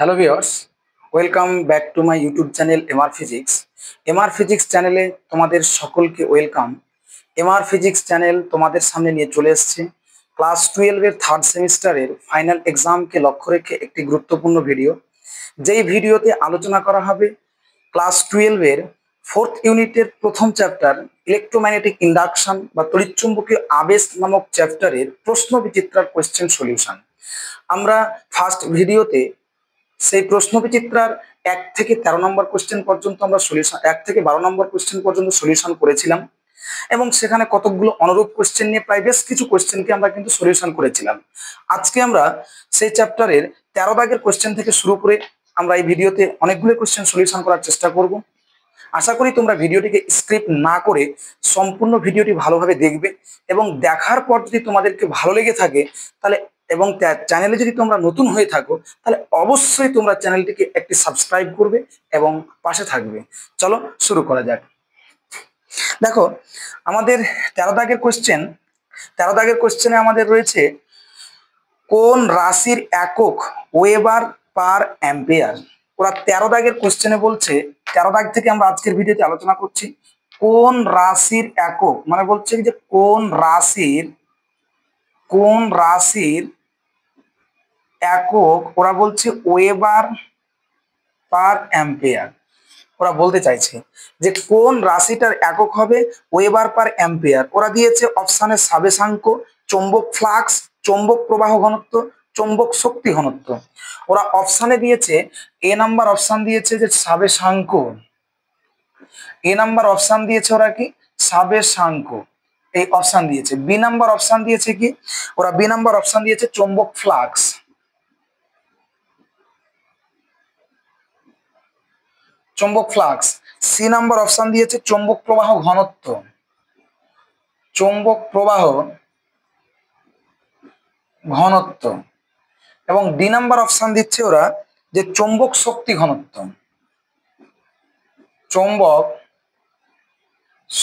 Hello viewers, welcome back to my YouTube channel MR physics. MR physics চ্যানেলে তোমাদের সকলকে welcome. MR physics channel তোমাদের সামনে নিয়ে চলে এসেছে ক্লাস 12-এর থার্ড সেমিস্টারের ফাইনাল এক্সামকে লক্ষ্য রেখে একটি গুরুত্বপূর্ণ ভিডিও। যেই ভিডিওতে আলোচনা করা হবে ক্লাস 12-এর ফোর্থ ইউনিটের প্রথম চ্যাপ্টার ইলেকট্রোম্যাগনেটিক ইন্ডাকশন বা তড়িৎচুম্বকীয় আবেশ নামক চ্যাপ্টারের প্রশ্ন বিচিত্রার কোয়েশ্চেন সলিউশন। আমরা ফার্স্ট ভিডিওতে সেই প্রশ্ন বিচিত্রার 1 থেকে 13 নম্বর কোশ্চেন পর্যন্ত আমরা সলিউশন 1 থেকে 12 নম্বর কোশ্চেন পর্যন্ত সলিউশন করেছিলাম এবং সেখানে কতকগুলো অনুরূপ কোশ্চেন নিয়ে প্রায় বেশ কিছু কোশ্চেনকে আমরা কিন্তু সলিউশন করেছিলাম। আজকে আমরা সেই চ্যাপ্টারের 13 দাগের কোশ্চেন থেকে শুরু করে আমরা এই ভিডিওতে অনেকগুলো কোশ্চেন সলিউশন করার চেষ্টা করব। আশা করি তোমরা ভিডিওটিকে স্ক্রিপ্ট না করে সম্পূর্ণ ভিডিওটি ভালোভাবে দেখবে এবং দেখার পর যদি তোমাদেরকে ভালো লেগে থাকে তাহলে এবং চ্যানেলে যদি তোমরা নতুন হয়ে থাকো তাহলে অবশ্যই তোমরা চ্যানেলটিকে একটি সাবস্ক্রাইব করবে এবং পাশে থাকবে। চলো শুরু করা যাক। দেখো আমাদের 13 দাগের কোশ্চেনে আমাদের রয়েছে কোন রাশির একক ওয়েবার পার অ্যাম্পিয়ার। ওরা 13 দাগের কোশ্চেনে বলছে, 13 দাগ থেকে আমরা আজকের ভিডিওতে আলোচনা করছি কোন রাশির একক, মানে বলছে যে কোন রাশির একক ওরা বলছে ওয়েবার পার অ্যাম্পিয়ার। ওরা বলতে চাইছে যে কোন রাশিটার একক হবে ওয়েবার পার অ্যাম্পিয়ার। ওরা দিয়েছে অপশানে সাবেশাঙ্ক, চৌম্বক ফ্লাক্স, চৌম্বক প্রবাহ ঘনত্ব, চৌম্বক শক্তি ঘনত্ব। ওরা অপশানে দিয়েছে এ নাম্বার অপশান দিয়েছে যে সাবেশাঙ্ক, এ নাম্বার অপশান দিয়েছে ওরা কি সাবেশাঙ্ক এই অপশান দিয়েছে। বি নাম্বার অপশান দিয়েছে কি, ওরা বি নাম্বার অপশান দিয়েছে চৌম্বক ফ্লাক্স। চৌম্বক ফ্লাক্স। সি নাম্বার অপশান দিয়েছে চৌম্বক প্রবাহ ঘনত্ব, চৌম্বক প্রবাহ ঘনত্ব। এবং ডি নাম্বার অপশান দিচ্ছে ওরা যে চৌম্বক শক্তি ঘনত্ব, চৌম্বক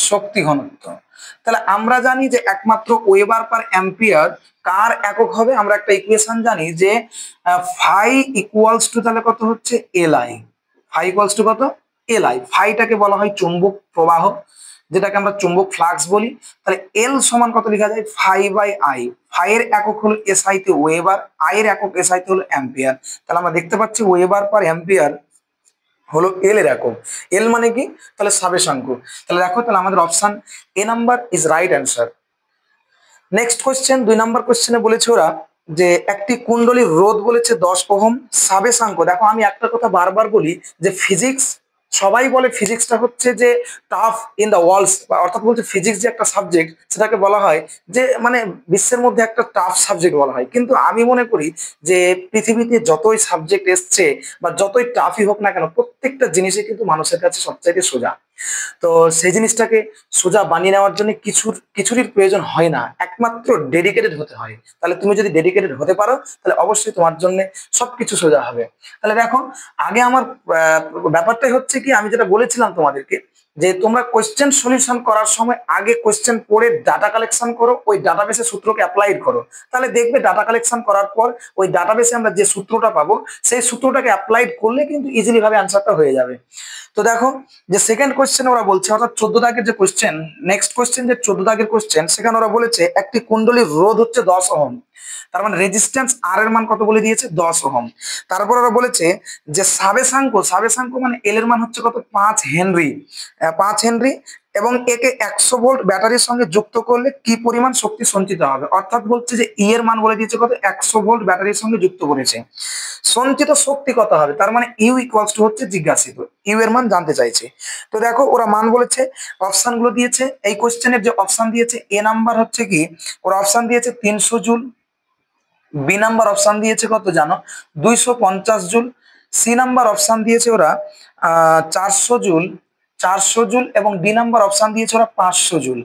শক্তি ঘনত্ব। তাহলে আমরা জানি যে একমাত্র ওয়েবার পার অ্যাম্পিয়ার কার একক হবে। আমরা একটা ইকুয়েশন জানি যে ফাই ইকুয়ালস টু তাহলে কত হচ্ছে এলআই। ফাই ইকুয়ালস টু কত এলআই। ফাইটাকে বলা হয় চৌম্বক প্রবাহ, যেটাকে আমরা চৌম্বক ফ্লাক্স বলি। তাহলে এল সমান কত লেখা যায় ফাই বাই আই। ফাই এর একক হলো এসআই তে ওয়েবার, আই এর একক এসআই তে হলো অ্যাম্পিয়ার। তাহলে আমরা দেখতে পাচ্ছি ওয়েবার পার অ্যাম্পিয়ার হলো এল এর একক। এল মানে কি, তাহলে সাবেশাঙ্ক। তাহলে দেখো তাহলে আমাদের option A number is right answer. Next question 2 number কোশ্চেনে বলেছে ওরা যে একটি কুণ্ডলীর রোধ বলেছে 10 ওহম, সাবেশাঙ্ক। দেখো আমি একটা কথা বারবার বলি যে ফিজিক্স, সবাই বলে ফিজিক্সটা হচ্ছে যে টাফ ইন দ্য ওয়ার্ল্ডস, বা অর্থাৎ বলছে ফিজিক্স যে একটা সাবজেক্ট সেটাকে বলা হয় যে মানে বিশ্বের মধ্যে একটা টাফ সাবজেক্ট বলা হয়। কিন্তু আমি মনে করি যে পৃথিবীতে যতই সাবজেক্ট এসছে বা যতই টাফই হোক না কেন, প্রত্যেকটা জিনিসই কিন্তু মানুষের কাছে সবচাইতে সোজা। তো সেই জিনিসটাকে সোজা বানিয়ে নেওয়ার জন্য কিছুরই প্রয়োজন হয় না, একমাত্র ডেডিকেটেড হতে হয়। তাহলে তুমি যদি ডেডিকেটেড হতে পারো তাহলে অবশ্যই তোমার জন্য সবকিছু সোজা হবে। তাহলে দেখো আগে আমার ব্যাপারটাই হচ্ছে কি, আমি যেটা বলেছিলাম তোমাদেরকে যে তোমরা কোয়েশ্চেন সলিউশন করার সময় আগে কোয়েশ্চেন পড়ে ডাটা কালেকশন করো, ওই ডাটাবেসের সূত্রকে অ্যাপ্লাইড করো। তাহলে দেখবে ডাটা কালেকশন করার পর ওই ডাটাবেসে আমরা যে সূত্রটা পাবো সেই সূত্রটাকে অ্যাপ্লাইড করলে কিন্তু ইজিলি ভাবে আনসারটা হয়ে যাবে। তো দেখো যে সেকেন্ড কোশ্চেন ওরা বলছে, অর্থাৎ 14 দাগের যে কোশ্চেন, নেক্সট কোশ্চেন যে 14 দাগের কোশ্চেন, সেখানে ওরা বলেছে একটি কুণ্ডলীর রোধ হচ্ছে 10 ওহম। তার মানে রেজিস্ট্যান্স আর এর মান কত বলে দিয়েছে 10 ওহম। তারপর ওরা বলেছে যে সাবেশাঙ্ক মানে এল এর মান হচ্ছে কত 5 হেনরি, 5 হেনরি, এবং একে 100 ভোল্ট ব্যাটারির সঙ্গে যুক্ত করলে কি পরিমাণ শক্তি সঞ্চিত হবে। অর্থাৎ বলছে যে ই এর মান বলে দিয়েছে কত 100 ভোল্ট ব্যাটারির সঙ্গে যুক্ত করেছে, সঞ্চিত শক্তি কত হবে। তার মানে ইউ ইকুয়ালস টু হচ্ছে জিজ্ঞাসিত, ইউ এর মান জানতে চাইছে। তো দেখো ওরা মান বলেছে, অপশন গুলো দিয়েছে। এই কোশ্চেনের যে অপশন দিয়েছে এ নাম্বার হচ্ছে কি, ওরা অপশন দিয়েছে 300 জুল, বি নাম্বার অপশন দিয়েছে কত জানো 250 জুল, সি নাম্বার অপশন দিয়েছে ওরা 400 জুল এবং ডি নাম্বার অপশন দিয়েছে ওরা 500 joule.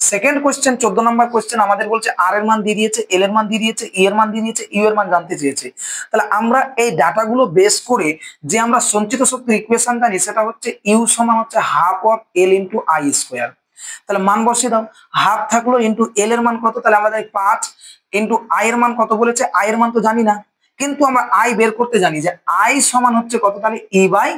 Second question 14 number question আমাদের বলছে আর এর মান দিয়ে দিয়েছে, এল এর মান দিয়ে দিয়েছে, ই এর মান দিয়ে দিয়েছে, ইউ এর মান জানতে চেয়েছে। তাহলে আমরা এই ডাটাগুলো বেস করে যে আমরা সঞ্চিত শক্তির ইকুয়েশন জানি সেটা হচ্ছে ইউ সমান হচ্ছে half of L into I square. তাহলে মান বসিয়ে দাও, হাফ থাকলো ইন্টু এল এর মান কত, তাহলে আমরা জানি 5 ইন্টু আই এর মান কত বলেছে, আই এর মান তো জানি না, কিন্তু আমরা আই বের করতে জানি যে আই সমান হচ্ছে কত, তাহলে ই বাই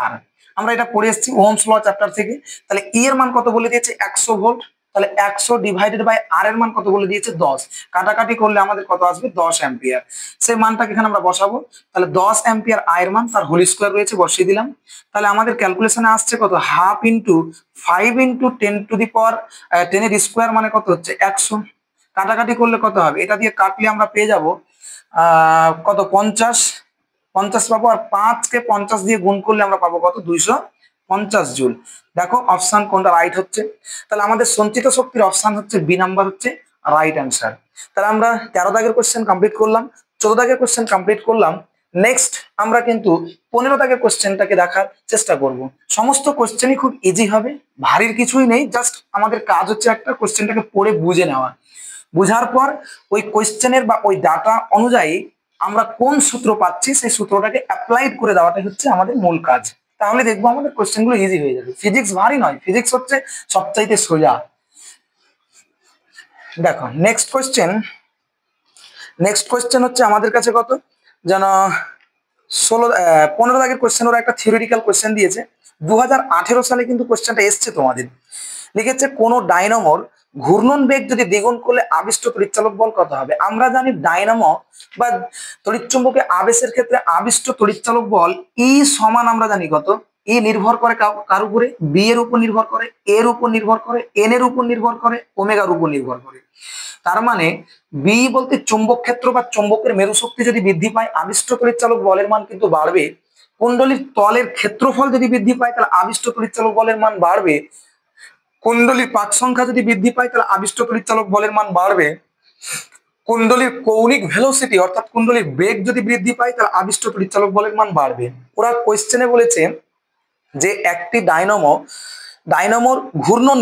আর। আমরা এটা পড়ে এসেছি ওহমস ল চ্যাপ্টার থেকে। তাহলে ই এর মান কত বলে দিয়েছে 100 ভোল্ট, তাহলে 100 ডিভাইডেড বাই আর এর মান কত বলে দিয়েছে 10, কাটাকাটি করলে আমাদের কত আসবে 10 অ্যাম্পিয়ার। সেই মানটাকে এখানে আমরা বসাবো, তাহলে 10 অ্যাম্পিয়ার আই এর মান, তার হোল স্কোয়ার রয়েছে বসিয়ে দিলাম। তাহলে আমাদের ক্যালকুলেশনে আসছে কত, হাফ ইন্টু 5 ইন্টু 10 এর স্কোয়ার মানে কত হচ্ছে 100। কাটাকাটি করলে কত হবে, এটা দিয়ে কাটলে আমরা পেয়ে যাব কত 50, 50 পাবো, আর 5 কে 50 দিয়ে গুণ করলে আমরা পাবো কত 250 জুল। দেখো অপশন কোনটা রাইট হচ্ছে, তাহলে আমাদের সঞ্চিত শক্তির অপশন হচ্ছে বি নাম্বার হচ্ছে রাইট অ্যান্সার। তাহলে আমরা 13 দাগের কোশ্চেন কমপ্লিট করলাম, 14 দাগের কোশ্চেন কমপ্লিট করলাম। নেক্সট আমরা কিন্তু 15 দাগের কোশ্চেনটাকে দেখার চেষ্টা করব। সমস্ত কোশ্চেনই খুব ইজি হবে, ভারীর কিছুই নেই, জাস্ট আমাদের কাজ হচ্ছে একটা কোশ্চেনটাকে পড়ে বুঝে নেওয়া, বুঝার পর ওই কোশ্চেনের বা ওই ডাটা অনুযায়ী আমরা কোন সূত্র পাচ্ছি সেই সূত্রটাকে অ্যাপ্লাইড করে দেওয়াটাই হচ্ছে আমাদের মূল কাজ। তাহলে দেখবো আমাদের কোশ্চেন গুলো ইজি হয়ে যাবে। ফিজিক্স ভারী নয়, ফিজিক্স হচ্ছে সবচাইতে সোজা। দেখো নেক্সট কোশ্চেন হচ্ছে আমাদের কাছে কত যেন 15 দাগের কোশ্চেন, ওরা একটা থিওরিটিক্যাল কোশ্চেন দিয়েছে। 2018 সালে কিন্তু কোশ্চেনটা এসছে তোমাদের। লিখেছে কোন ডাইনামোর ঘূর্ণন বেগ যদি দ্বিগুণ করলে আবিষ্ট তড়িৎচালক বল কত হবে। আমরা জানি ডাইনামো বা তড়িৎচুম্বকে আবেশের ক্ষেত্রে আবিষ্ট তড়িৎচালক বল ই সমান, আমরা জানি কত, ই নির্ভর করে কার উপরে, বি এর উপর নির্ভর করে, এর উপর নির্ভর করে, এন এর উপর নির্ভর করে, ওমেগার উপর নির্ভর করে। তার মানে বি বলতে চুম্বক ক্ষেত্র বা চুম্বকের মেরু শক্তি যদি বৃদ্ধি পায় আবিষ্ট তড়িৎচালক বলের মান কিন্তু বাড়বে। কুণ্ডলীর তলের ক্ষেত্রফল যদি বৃদ্ধি পায় তাহলে আবিষ্ট তড়িৎচালক বলের মান বাড়বে। কুণ্ডলীর পাক সংখ্যা যদি বৃদ্ধি পায় তাহলে আবিষ্ট তড়িৎচালক বলের মান বাড়বে। কুণ্ডলীর কৌণিক ভেলোসিটি অর্থাৎ কুণ্ডলীর বেগ যদি বৃদ্ধি পায় তাহলে আবিষ্ট তড়িৎচালক বলের মান বাড়বে। ওরা কোয়েশ্চেনে বলেছে যে একটি ডাইনামোর ঘূর্ণন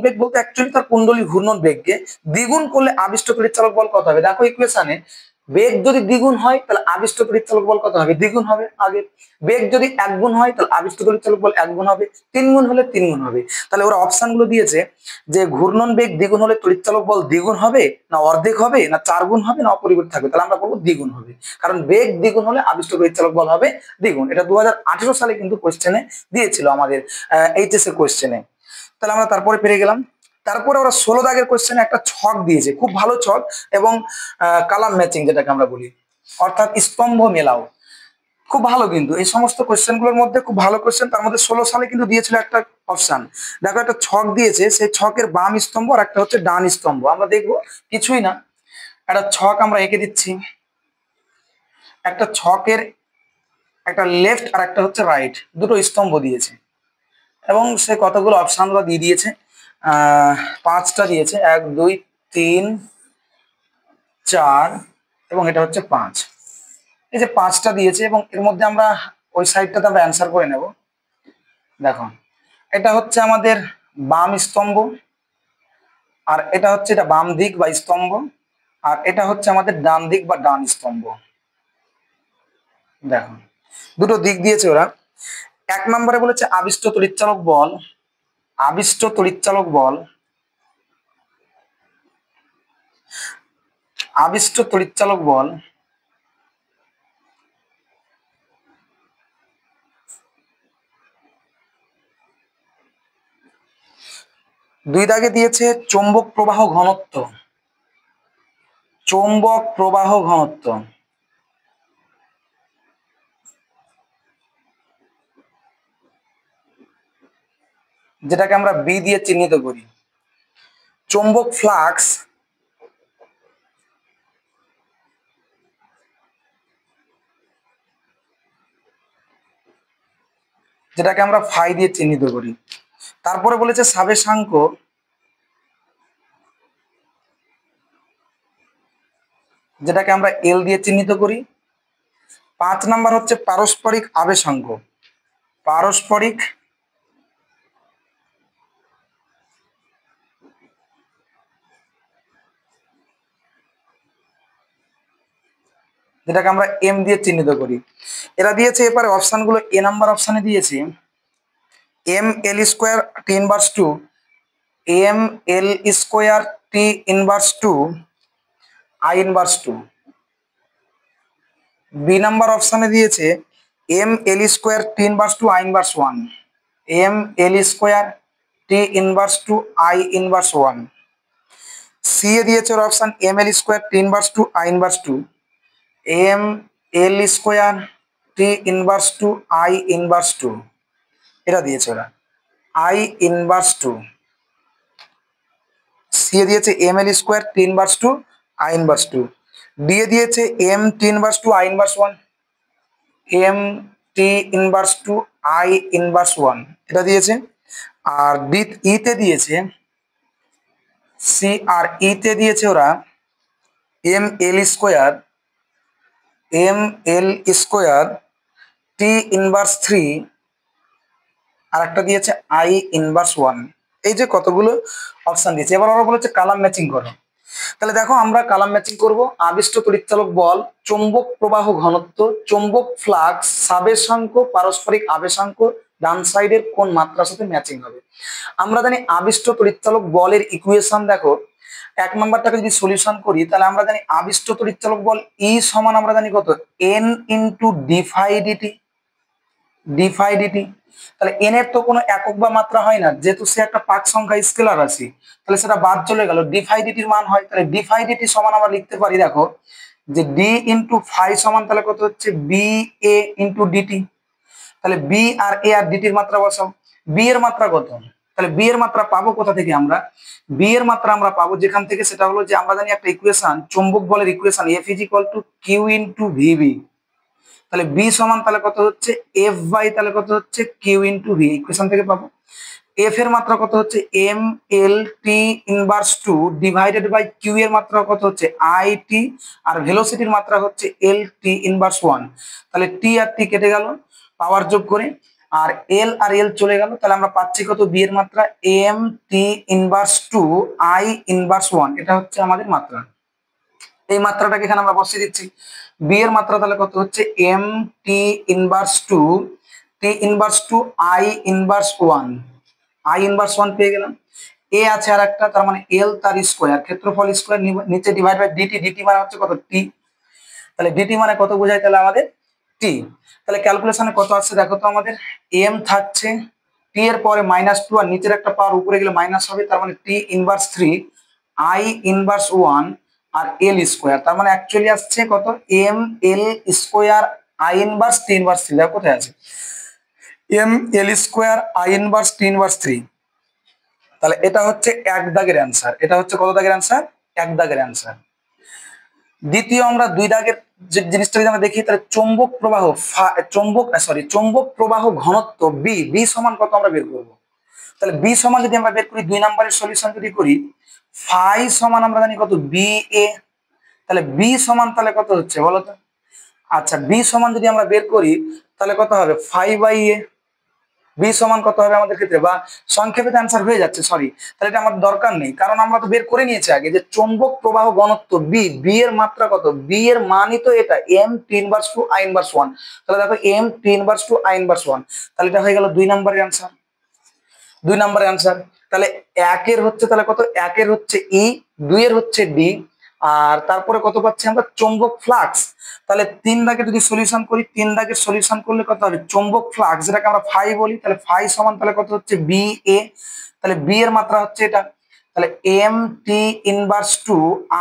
বেগ বলতে অ্যাকচুয়ালি তার কুণ্ডলীর ঘূর্ণন বেগকে দ্বিগুণ করলে আবিষ্ট তড়িৎচালক বল কত হবে। দেখো ইকুয়েশনে বেগ যদি দ্বিগুণ হয় তাহলে আবিষ্ট তড়িৎচালক বল কত হবে, দ্বিগুণ হবে। আগে বেগ যদি 1 গুণ হয় তাহলে আবিষ্ট তড়িৎচালক বল 1 গুণ হবে, 3 গুণ হলে 3 গুণ হবে। তাহলে ওরা অপশন গুলো দিয়েছে যে ঘূর্ণন বেগ দ্বিগুণ হলে তড়িৎচালক বল দ্বিগুণ হবে, না অর্ধেক হবে, না 4 গুণ হবে, না অপরিবর্তিত থাকবে। তাহলে আমরা বলবো দ্বিগুণ হবে, কারণ বেগ দ্বিগুণ হলে আবিষ্ট তড়িৎচালক বল হবে দ্বিগুণ। এটা 2018 সালে কিন্তু কোশ্চেনে দিয়েছিল আমাদের এইচএস এর কোশ্চেনে। তাহলে আমরা তারপরে পেরে গেলাম। তারপরে ওরা 16 দাগের কোশ্চেনে একটা ছক দিয়েছে, খুব ভালো ছক, এবং কালার ম্যাচিং যেটাকে আমরা বলি, অর্থাৎ স্তম্ভ মেলাও, খুব ভালো। কিন্তু এই সমস্ত কোশ্চেন গুলোর মধ্যে খুব ভালো কোশ্চেন। তার মধ্যে 16 সালে কিন্তু দিয়েছিল একটা অপশন। দেখো একটা ছক দিয়েছে, সেই ছকের বাম স্তম্ভ আর একটা হচ্ছে ডান স্তম্ভ। আমরা দেখবো কিছুই না, একটা ছক আমরা এঁকে দিচ্ছি। একটা ছকের একটা লেফট আর একটা হচ্ছে রাইট, দুটো স্তম্ভ দিয়েছে, এবং সে কতগুলো অপশন দিয়ে দিয়েছে, 5টা দিয়েছে, 1 2 3 4 এবং এটা হচ্ছে 5। এই যে 5টা দিয়েছে, এবং এর মধ্যে আমরা ওই সাইডটাতে আমরা অ্যান্সার করে নেব। দেখো এটা হচ্ছে আমাদের বাম স্তম্ভ, আর এটা হচ্ছে এটা বাম দিক বা স্তম্ভ, আর এটা হচ্ছে আমাদের ডান দিক বা ডান স্তম্ভ। দেখো দুটো দিক দিয়েছে ওরা। 1 নম্বরে বলেছে আবিষ্ট তড়িৎচালক বল, আবিষ্ট তড়িৎচালক বল, আবিষ্ট তড়িৎচালক বল দুই দাগে দিয়েছে চৌম্বক প্রবাহ ঘনত্ব, চৌম্বক প্রবাহ ঘনত্ব, যেটাকে আমরা বি দিয়ে চিহ্নিত করি। চৌম্বক ফ্লাক্স, যেটাকে আমরা ফাই দিয়ে চিহ্নিত করি। তারপরে বলেছে সাবেশাঙ্ক, যেটাকে আমরা এল দিয়ে চিহ্নিত করি। 5 নাম্বার হচ্ছে পারস্পরিক আবেশাঙ্ক, পারস্পরিক যেটাকে আমরা এম দিয়ে চিহ্নিত করি। এরা দিয়েছে এবারে অপশন গুলো, এ নাম্বার অপশনে দিয়েছে M L square T inverse 2, M L square T inverse 2, I inverse 2। B number অপশানে দিয়েছে M L square T inverse two I inverse one, M L square T inverse two I inverse one. C এ দিয়েছে ওর option M L square T inverse two I inverse two, M L square T inverse two I inverse two, এটা দিয়েছে ওরা I inverse two. C এ দিয়েছে M L square T inverse two I inverse two, D এ দিয়েছে M T inverse two I inverse one, M T inverse two I inverse one, এটা দিয়েছে। আর D ইতে দিয়েছে, সি আর ইতে দিয়েছে ওরা M L square, M L square T inverse three, আর একটা দিয়েছে আই ইনভার্স ওয়ান। এই যে কতগুলো অপশন দিয়েছে, এবার ওরা বলেছে কালাম ম্যাচিং করো। তাহলে দেখো আমরা কালাম ম্যাচিং করব। আবিষ্ট তড়িৎচালক বল, চৌম্বক প্রবাহ ঘনত্ব, চৌম্বক ফ্লাক্স, সাবেশাঙ্ক, পারস্পরিক আবেশাঙ্ক ডান সাইডের কোন মাত্রার সাথে ম্যাচিং হবে। আমরা জানি আবিষ্ট তড়িৎচালক বলের ইকুয়েশন, দেখো এক নম্বরটাকে যদি সলিউশন করি তাহলে আমরা জানি আবিষ্ট তড়িৎচালক বল ই সমান আমরা জানি কত, N into d phi dt, d phi dt. তাহলে এন এর তো কোনো একক বা মাত্রা হয় না, যেহেতু সে একটা পাক সংখ্যা স্কেলার রাশি, তাহলে সেটা বাদ চলে গেল, ডি ফাই ডিটির মান হয়। তাহলে ডি ফাই ডিটি সমান আমরা লিখতে পারি, দেখো যে ডি ইন্টু ফাই সমান তাহলে কত হচ্ছে বি এ ইন্টু ডিটি। তাহলে বি আর এ আর ডিটির মাত্রা বসাও, বি এর মাত্রা কত, তাহলে বি এর মাত্রা পাবো কোথা থেকে আমরা, বি এর মাত্রা আমরা পাবো যেখান থেকে, সেটা হলো যে আমরা জানি একটা ইকুয়েশন চুম্বক বলের equation F is equal to Q into VB. তাহলে বি সমান তাহলে কত হচ্ছে এফ বাই তাহলে কত হচ্ছে কিউ ইন্টু ভি, ইকুয়েশন থেকে পাবো। এফ এর মাত্রা কত হচ্ছে M L T inverse two divided by Q এর মাত্রা কত হচ্ছে আই টি, আর ভেলোসিটির মাত্রা হচ্ছে এল টি ইনভার্স ওয়ান। তাহলে টি আর টি কেটে গেল পাওয়ার যোগ করে, আর এল আর এল চলে গেল, তাহলে আমরা পাচ্ছি কত বি এর মাত্রা M T inverse two I inverse one, এটা হচ্ছে আমাদের মাত্রা। এই মাত্রাটাকে এখানে আমরা বসিয়ে দিচ্ছি। বি এর মাত্রা তাহলে কত হচ্ছে M T inverse two T inverse two I inverse one, I inverse one পেয়ে গেলাম। এ আছে আর একটা, তার মানে এল তার স্কোয়ার, ক্ষেত্রফল স্কোয়ার নিচে ডিভাইড বাই ডিটি, ডিটি মানে হচ্ছে কত টি, তাহলে ডিটি মানে কত বোঝায় তাহলে আমাদের টি। তাহলে ক্যালকুলেশনে কত আসছে দেখো তো, আমাদের এম থাকছে, টি এর পরে মাইনাস টু আর নিচের একটা পাওয়ার উপরে গেলে মাইনাস হবে, তার মানে T inverse three I inverse one আর এল স্কোয়ার, তার মানে অ্যাকচুয়ালি আসছে কত M L square I inverse T inverse three, দেখো কোথায় আছে M L square I inverse T inverse three. তাহলে এটা হচ্ছে এক দাগের অ্যান্সার, এটা হচ্ছে কত দাগের অ্যান্সার, এক দাগের অ্যান্সার। দ্বিতীয় আমরা দুই দাগের যে জিনিসটা যদি আমরা দেখি, তাহলে চৌম্বক প্রবাহ চৌম্বক প্রবাহ ঘনত্ব বি, বি সমান কত আমরা বের করবো। তাহলে বি সমান যদি আমরা বের করি, দুই নম্বরের সলিউশন যদি করি, ফাই সমান আমরা জানি কত বি এ, তাহলে বি সমান তাহলে কত হচ্ছে বলো তো। আচ্ছা বি সমান যদি আমরা বের করি তাহলে কত হবে ফাই বাই এ, বি সমান কত হবে আমাদের ক্ষেত্রে, বা সংক্ষেপে অ্যান্সার হয়ে যাচ্ছে, সরি তাহলে এটা আমার দরকার নেই, কারণ আমরা তো বের করে নিয়েছি আগে যে চৌম্বক প্রবাহ ঘনত্ব বি, বি এর মাত্রা কত, বি এর মানই তো এটা M T inverse two I inverse one. তাহলে দেখো M T inverse two I inverse one, তাহলে এটা হয়ে গেল দুই নম্বরের অ্যান্সার, দুই নম্বরের অ্যান্সার। তাহলে একের হচ্ছে তাহলে কত, একের হচ্ছে ই, দুইয়ের হচ্ছে ডি, আর তারপরে কত পাচ্ছি আমরা চৌম্বক ফ্লাক্স। তাহলে তিন দাগে যদি সলিউশন করি, তিন দাগের সলিউশন করলে কত হবে চৌম্বক ফ্লাক্স, যেটাকে আমরা ফাই বলি, তাহলে ফাই সমান তাহলে কত হচ্ছে বি এ, তাহলে বি এর মাত্রা হচ্ছে এটা, তাহলে M T inverse two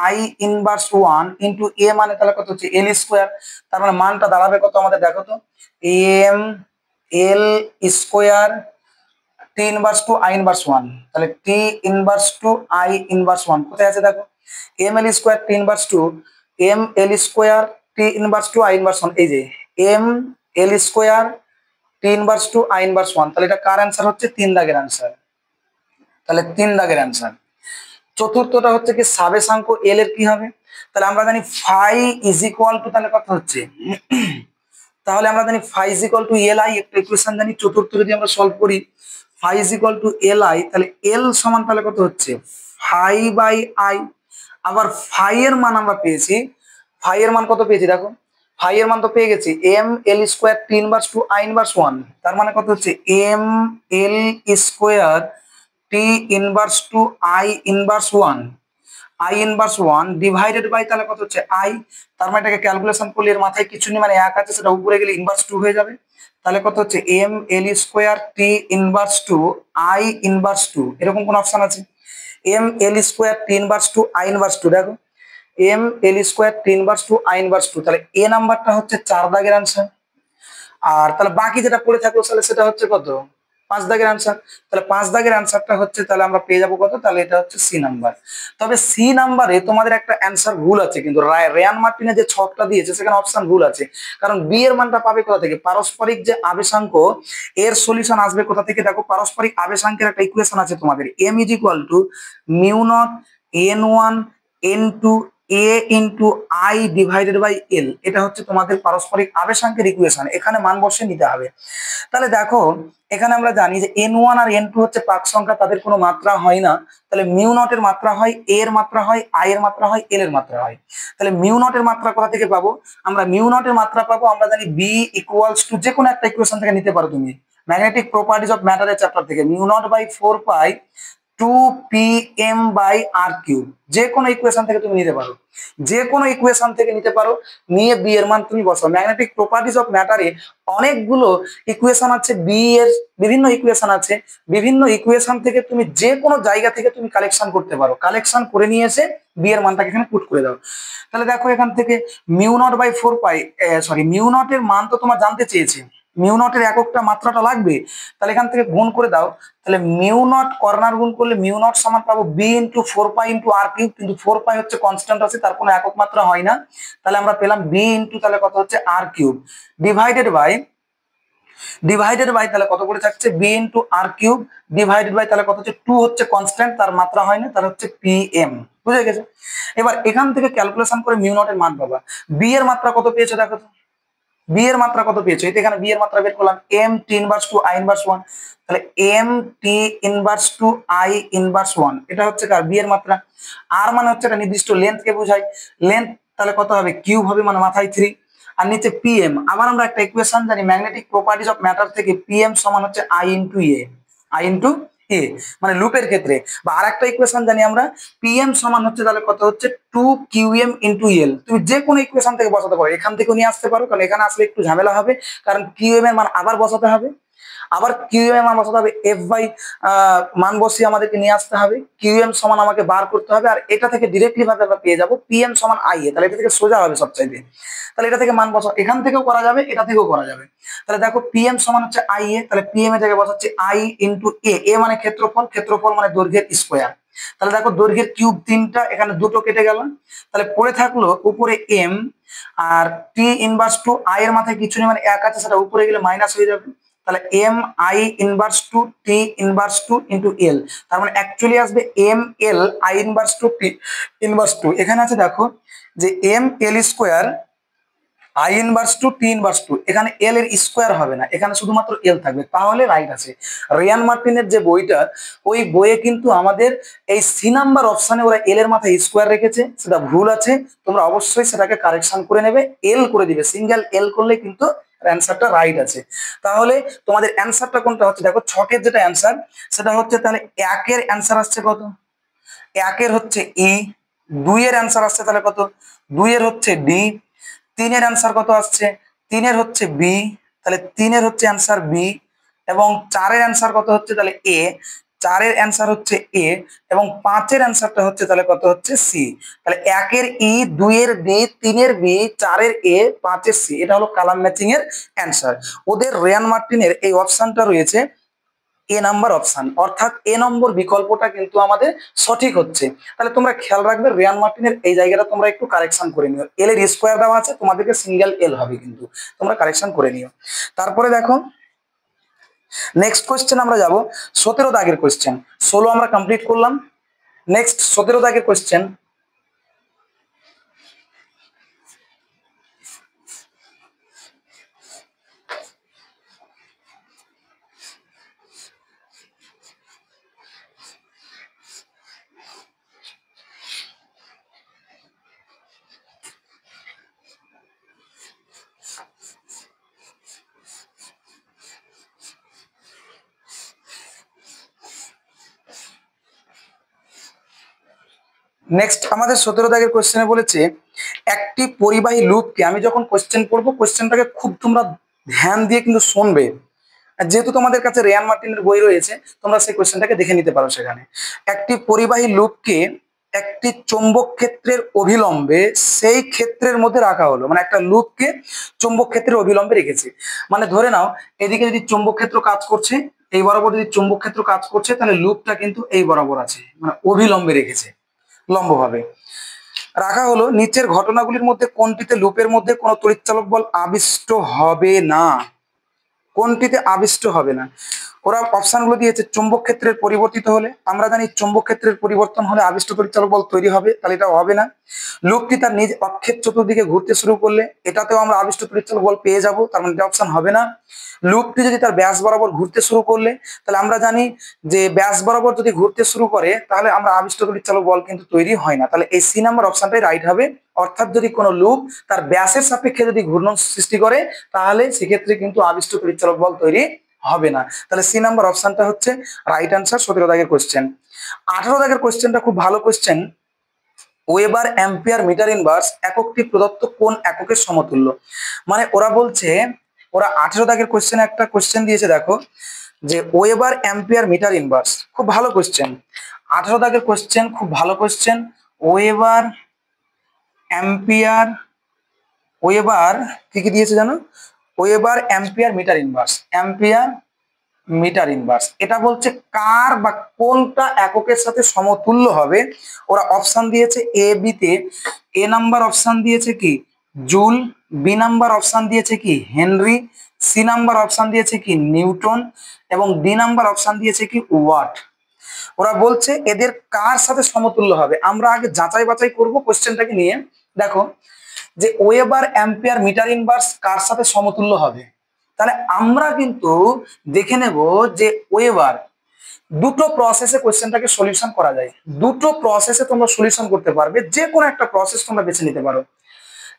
I inverse one into A মানে তাহলে কত হচ্ছে এল স্কোয়ার, তার মানে মানটা দাঁড়াবে কত আমাদের দেখো তো M L square T inverse two I inverse one, তাহলে T inverse two I inverse one কোথায় আছে দেখো, M L square T inverse two M L square T inverse two I inverse one, এই যে M L square T inverse two I inverse one, তাহলে এটা কার answer হচ্ছে তিন দাগের অ্যান্সার, তাহলে তিন দাগের অ্যান্সার। চতুর্থটা হচ্ছে কি সাবেশাঙ্ক এল এর কি হবে, তাহলে আমরা জানি ফাই ইজ ইকুয়াল টু তাহলে কত হচ্ছে তাহলে আমরা জানি phi is equal to L I, একটা ইকুয়েশন জানি, চতুর্থ যদি আমরা সলভ করি phi is equal to L I, তাহলে এল সমান তাহলে কত হচ্ছে ফাই বাই আই। আবার ফাই এর মান আমরা পেয়েছি, ফাই এর মান কত পেয়েছি দেখো, ফাই এর মান তো পেয়ে গেছি M L square T inverse two I inverse one, তার মানে কত হচ্ছে M L square T inverse two I inverse one. I inverse 1 divided by তাহলে কত হচ্ছে আই, তার মানে এটাকে ক্যালকুলেশন করলে এর মাথায় কিছু নেই মানে 1 আছে, সেটা উপরে গেলে ইনভার্স 2 হয়ে যাবে। তাহলে কত হচ্ছে M L square T inverse 2 I inverse 2, এরকম কোন অপশন আছে? M L square T inverse 2 I inverse 2, দেখো M L square T inverse 2 I inverse 2, তাহলে এ নাম্বারটা হচ্ছে 4 দাগের আনসার। আর তাহলে বাকি যেটা পড়ে থাকলো তাহলে সেটা হচ্ছে কত? 5 দাগের আনসার। তাহলে 5 দাগের আনসারটা হচ্ছে তাহলে আমরা পেয়ে যাবো কত? তাহলে এটা হচ্ছে সি নাম্বার। তবে সি নাম্বারে তোমাদের একটা অ্যান্সার ভুল আছে, কিন্তু রেয়ান মার্টিনে যে ছকটা দিয়েছে সেখানে অপশন ভুল আছে। কারণ বি এর মানটা পাবে কোথা থেকে? পারস্পরিক যে আবেশাঙ্ক এর সলিউশন আসবে কোথা থেকে? দেখো পারস্পরিক আবেশাঙ্কের একটা ইকুয়েশন আছে তোমাদের, M is equal to mu not N one N two A into I divided by L, এটা হচ্ছে তোমাদের পারস্পরিক আবেশাঙ্কের ইকুয়েশন, এখানে মান বসে নিতে হবে। তাহলে দেখো এখানে আমরা জানি যে এন ওয়ান আর এন টু হচ্ছে প্রাক সংখ্যা, তাদের কোনো মাত্রা হয় না, তাহলে মিউ নট এর মাত্রা হয়, এ এর মাত্রা হয়, আই এর মাত্রা হয়, এল এর মাত্রা হয়। তাহলে মিউ নট এর মাত্রা কোথা থেকে পাবো? আমরা মিউ নট এর মাত্রা পাবো, আমরা জানি বি ইকুয়ালস টু যে কোনো একটা ইকুয়েশন থেকে নিতে পারো তুমি, ম্যাগনেটিক প্রপার্টিজ অফ ম্যাটারের চ্যাপ্টার থেকে, mu naught by 4 pi 2pm by R cube, যে কোনো ইকুয়েশন থেকে তুমি নিতে পারো, যে কোনো ইকুয়েশন থেকে নিতে পারো, নিয়ে বি এর মান তুমি বসাও। ম্যাগনেটিক প্রপার্টিজ অফ ম্যাটারে অনেকগুলো ইকুয়েশন আছে, বি এর বিভিন্ন ইকুয়েশন আছে, বিভিন্ন ইকুয়েশন থেকে তুমি যে কোনো জায়গা থেকে তুমি কালেকশন করতে পারো, কালেকশন করে নিয়ে এসে বি এর মানটাকে এখানে পুট করে দাও। তাহলে দেখো এখান থেকে mu naught by 4 pi, sorry mu naught এর মান তো তোমার জানতে চেয়েছে, মিউ নটের এককটা মাত্রাটা লাগবে, তাহলে এখান থেকে গুণ করে দাও। তাহলে মিউ নট কর্নার গুণ করলে মিউ নট সমান পাবো B into 4 pi into R cube, কিন্তু 4 পাই হচ্ছে কনস্ট্যান্ট আছে, তার কোনো একক মাত্রা হয় না, তাহলে আমরা পেলাম বি ইন্টু তাহলে কত হচ্ছে আর কিউব ডিভাইডেড বাই তাহলে কত করে থাকছে B into R cube divided by তাহলে কত হচ্ছে 2 হচ্ছে কনস্ট্যান্ট, তার মাত্রা হয় না, তার হচ্ছে পি এম। বুঝে গেছে? এবার এখান থেকে ক্যালকুলেশন করে মিউ নটের মান পাবা। বি এর মাত্রা কত পেয়েছো দেখো তো, বি এর মাত্রা কত পেয়েছো? এই এখানে বি এর মাত্রা বের করলাম, M T inverse two I inverse 1, তাহলে M T inverse two I inverse 1, এটা হচ্ছে কার? বি এর মাত্রা। আর মানে হচ্ছে একটা নির্দিষ্ট লেন্থ কে বোঝায়, লেন্থ তাহলে কত হবে? কিউব হবে, মানে মাথায় 3, আর নিচে পিএম। আবার আমরা একটা ইকুয়েশন জানি ম্যাগনেটিক প্রপার্টিজ অফ ম্যাটার থেকে, পিএম সমান হচ্ছে I into A, I into A, মানে লুপের ক্ষেত্রে। বা আর একটা ইকুয়েশন জানি আমরা, পিএম সমান হচ্ছে তাহলে কত হচ্ছে 2 কিউএম ইন্টু এল। তুমি যে কোনো ইকুয়েশন থেকে বসাতে পারো, এখান থেকে নিয়ে আসতে পারো, কারণ এখানে আসলে একটু ঝামেলা হবে, কারণ কিউএম এর মান আবার বসাতে হবে, আবার কিউএম এর মান বসাতে হবে, এফ বাই মান বসিয়ে আমাদেরকে নিয়ে আসতে হবে, কিউএম সমান আমাকে বার করতে হবে, আর এটা থেকে ডিরেক্টলি ভাবে আমরা পেয়ে যাবো পিএম সমান আই এ, তাহলে এটা থেকে সোজা হবে সবচাইতে। তাহলে এটা থেকে মান বসাও, এখান থেকেও করা যাবে, এটা থেকেও করা যাবে। তাহলে দেখো পিএম সমান হচ্ছে আই এ, তাহলে পিএম এর জায়গায় বসাচ্ছি আই ইন্টু এ, এ মানে ক্ষেত্রফল, ক্ষেত্রফল মানে দৈর্ঘ্যের স্কোয়ার। তাহলে দেখো দৈর্ঘ্যের কিউব 3টা, এখানে 2টো কেটে গেল, তাহলে পড়ে থাকলো উপরে এম, আর টি ইনভার্স টু আই এর মাথায় কিছু নেই মানে 1 আছে, সেটা উপরে গেলে মাইনাস হয়ে যাবে, তাহলে M I inverse two T inverse two into L, তার মানে অ্যাকচুয়ালি আসবে M L I inverse two T inverse two. এখানে আছে দেখো যে M L square I inverse two T inverse two, এখানে এল এর স্কোয়ার হবে না, এখানে শুধুমাত্র এল থাকবে, তাহলে রাইট আছে। রিয়ান মার্টিনের যে বইটা, ওই বইয়ে কিন্তু আমাদের এই সি নাম্বার অপশনে ওরা এল এর মাথায় স্কোয়ার রেখেছে, সেটা ভুল আছে, তোমরা অবশ্যই সেটাকে কারেকশন করে নেবে, এল করে দিবে, সিঙ্গেল এল করলে কিন্তু অ্যান্সারটা রাইট আছে। তাহলে তোমাদের অ্যান্সারটা কোনটা হচ্ছে দেখো, ছকের যেটা অ্যান্সার সেটা হচ্ছে, তাহলে একের অ্যান্সার আসছে কত? একের হচ্ছে ই, দুইয়ের অ্যান্সার আসছে তাহলে কত? দুইয়ের হচ্ছে ডি, তিনের অ্যান্সার কত আসছে? তিনের হচ্ছে বি, তাহলে তিনের হচ্ছে অ্যান্সার বি, এবং চারের অ্যান্সার কত হচ্ছে? তাহলে এ, চারের অ্যান্সার হচ্ছে এ, এবং পাঁচের অ্যান্সারটা হচ্ছে তাহলে কত হচ্ছে? সি। তাহলে একের ই, দুইয়ের বি, তিনের বি, চারের এ, পাঁচের সি, এটা হলো কালাম ম্যাচিং এর অ্যান্সার। ওদের রিয়ান মার্টিনের এই অপশনটা রয়েছে এ নাম্বার অপশন, অর্থাৎ এ নম্বর বিকল্পটা কিন্তু আমাদের সঠিক হচ্ছে। তাহলে তোমরা খেয়াল রাখবে রিয়ান মার্টিনের এই জায়গাটা তোমরা একটু কারেকশন করে নিও, এল এর স্কোয়ার দেওয়া আছে, তোমাদেরকে সিঙ্গেল এল হবে, কিন্তু তোমরা কারেকশন করে নিও। তারপরে দেখো নেক্সট কোয়েশ্চেন আমরা যাব, 17 দাগের কোয়েশ্চেন, 16 আমরা কমপ্লিট করলাম, নেক্সট 17 দাগের কোয়েশ্চেন। নেক্সট আমাদের 17 দাগের কোশ্চেনে বলেছে একটি পরিবাহী লুপকে, আমি যখন কোশ্চেন পড়বো কোশ্চেনটাকে খুব তোমরা ধ্যান দিয়ে কিন্তু শুনবে, আর যেহেতু তোমাদের কাছে রেয়ান মার্টিনের বই রয়েছে তোমরা সেই কোশ্চেনটাকে দেখে নিতে পারো। সেখানে একটি পরিবাহী লুপকে একটি চৌম্বক ক্ষেত্রের অভিলম্বে সেই ক্ষেত্রের মধ্যে রাখা হলো, মানে একটা লুপকে চৌম্বক ক্ষেত্রের অভিলম্বে রেখেছে। মানে ধরে নাও এদিকে যদি চৌম্বক ক্ষেত্র কাজ করছে, এই বরাবর যদি চৌম্বক ক্ষেত্র কাজ করছে, তাহলে লুপটা কিন্তু এই বরাবর আছে, মানে অভিলম্বে রেখেছে, লম্বভাবে রাখা হলো। নিচের ঘটনাগুলির মধ্যে কোনটিতে লুপের মধ্যে কোনো তড়িৎচালক বল আবিষ্ট হবে না? কোনটিতে আবিষ্ট হবে না? ওরা অপশনগুলো দিয়েছে চুম্বক ক্ষেত্রের পরিবর্তিত হলে, আমরা জানি চুম্বক ক্ষেত্রের পরিবর্তন হলে আবিষ্ট তড়িৎচালক বল তৈরি হবে, তাহলে এটা হবে না। লুপটি তার নিজ অক্ষের চতুর্দিকে ঘুরতে শুরু করলে এটাতেও আমরা আবিষ্ট তড়িৎচালক বল পেয়ে যাব, তার মানে এটা অপশন হবে না। লুপটি যদি তার ব্যাস বরাবর ঘুরতে শুরু করলে, তাহলে আমরা জানি যে ব্যাস বরাবর যদি ঘুরতে শুরু করে তাহলে আমরা আবিষ্ট তড়িৎচালক বল কিন্তু তৈরি হয় না, তাহলে এই সি নাম্বার অপশনটাই রাইট হবে। অর্থাৎ যদি কোনো লুপ তার ব্যাসের সাপেক্ষে যদি ঘূর্ণন সৃষ্টি করে তাহলে সেক্ষেত্রে কিন্তু আবিষ্ট তড়িৎচালক বল তৈরি হবে না। তাহলে সি নাম্বার অপশনটা হচ্ছে রাইট আনসার 17 দাগের কোশ্চেন। 18 দাগের কোশ্চেনটা খুব ভালো question. Weber ampere metre inverse এককটি প্রদত্ত কোন এককের সমতুল্য? মানে ওরা বলছে, ওরা 18 দাগের কোশ্চেনে একটা কোশ্চেন দিয়েছে, দেখো যে ওয়েবার অ্যাম্পিয়ার মিটার ইনভার্স, খুব ভালো কোশ্চেন। 18 দাগের কোশ্চেন খুব ভালো কোশ্চেন। ওয়েবার অ্যাম্পিয়ার, ওয়েবার কি কি দিয়েছে জানো? Weber ampere metre inverse, ampere metre inverse, এটা বলছে কার বা কোনটা এককের সাথে সমতুল্য হবে। ওরা অপশন দিয়েছে এ বি তে, এ নাম্বার অপশন দিয়েছে কি জুল, বি নাম্বার অপশন দিয়েছে কি হেনরি, সি নাম্বার অপশন দিয়েছে কি নিউটন এবং ডি নাম্বার অপশন দিয়েছে কি ওয়াট। ওরা বলছে এদের কার সাথে সমতুল্য হবে। আমরা আগে যাচাই বাছাই করব কোশ্চেনটাকে নিয়ে। দেখো যে ওয়েবার অ্যাম্পিয়ার মিটার ইনভার্স কার সাথে সমতুল্য হবে, তাহলে আমরা কিন্তু দেখে নেব যে ওয়েবার দুটো প্রসেসে কোশ্চেনটাকে সলিউশন করা যায়। দুটো প্রসেসে তোমরা সলিউশন করতে পারবে, যে কোনো একটা প্রসেস তোমরা বেছে নিতে পারো।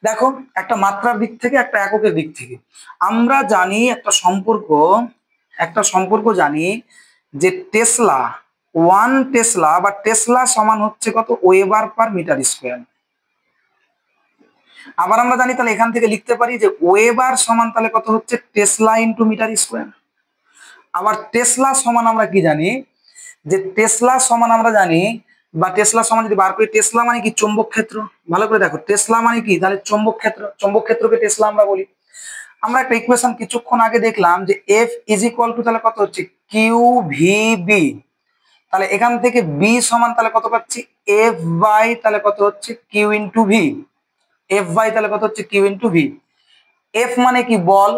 দেখো একটা মাত্রার দিক থেকে একটা এককের দিক থেকে আমরা জানি একটা সম্পর্ক জানি যে টেসলা, 1 টেসলা বা টেসলা সমান হচ্ছে কত ওয়েবার পার মিটার স্কোয়ার। আবার আমরা জানি তাহলে এখান থেকে লিখতে পারি যে ওয়েবার সমান তাহলে কত হচ্ছে টেসলা ইন্টু মিটার স্কোয়ার। আবার টেসলা সমান আমরা কি জানি যে টেসলা সমান আমরা জানি, বা টেসলা সমান যদি বার করি, টেসলা মানে কি চৌম্বক ক্ষেত্র। ভালো করে দেখো টেসলা মানে কি, তাহলে চৌম্বক ক্ষেত্র, চৌম্বক ক্ষেত্রকে টেসলা আমরা বলি। আমরা একটা ইকুয়েশন কিছুক্ষণ আগে দেখলাম যে এফ ইজ ইকুয়াল টু তাহলে কত হচ্ছে কিউ ভি বি, তাহলে এখান থেকে বি সমান তাহলে কত পাচ্ছি এফ বাই তাহলে কত হচ্ছে Q into V, F by তাহলে কত হচ্ছে কিউ ইন্টু ভি। এফ মানে কি বল,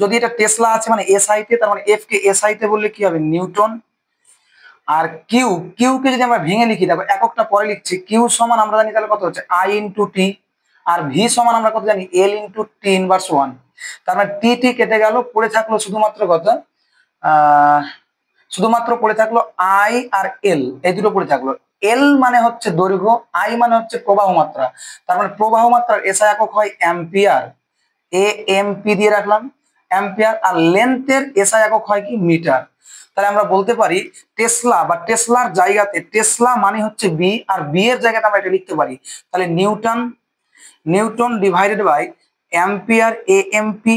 যদি এটা টেসলা আছে মানে এস আই তে, তার মানে এফ কে এস আই তে বললে কি হবে নিউটন। আর কিউ, কিউ কে যদি আমরা ভেঙে লিখি, দেখো এককটা পরে লিখছি, কিউ সমান আমরা জানি তাহলে কত হচ্ছে আই ইন্টু টি, আর ভি সমান আমরা কত জানি L into T inverse one. তার মানে টি টি কেটে গেল, পড়ে থাকলো শুধুমাত্র কত আহ শুধুমাত্র পড়ে থাকলো আই আর এল, এই দুটো পড়ে থাকলো। এল মানে হচ্ছে দৈর্ঘ্য, আই মানে হচ্ছে প্রবাহ মাত্রা, তার মানে প্রবাহ মাত্রার এসআই একক হয় অ্যাম্পিয়ার, এ এমপি দিয়ে রাখলাম অ্যাম্পিয়ার, আর লেন্থের এসআই একক হয় কি মিটার। তাহলে আমরা বলতে পারি টেসলা বা টেসলার জায়গাতে টেসলা মানে হচ্ছে বি, আর বি এর জায়গাতে আমরা এটা লিখতে পারি তাহলে newton, newton divided by ampere, A MP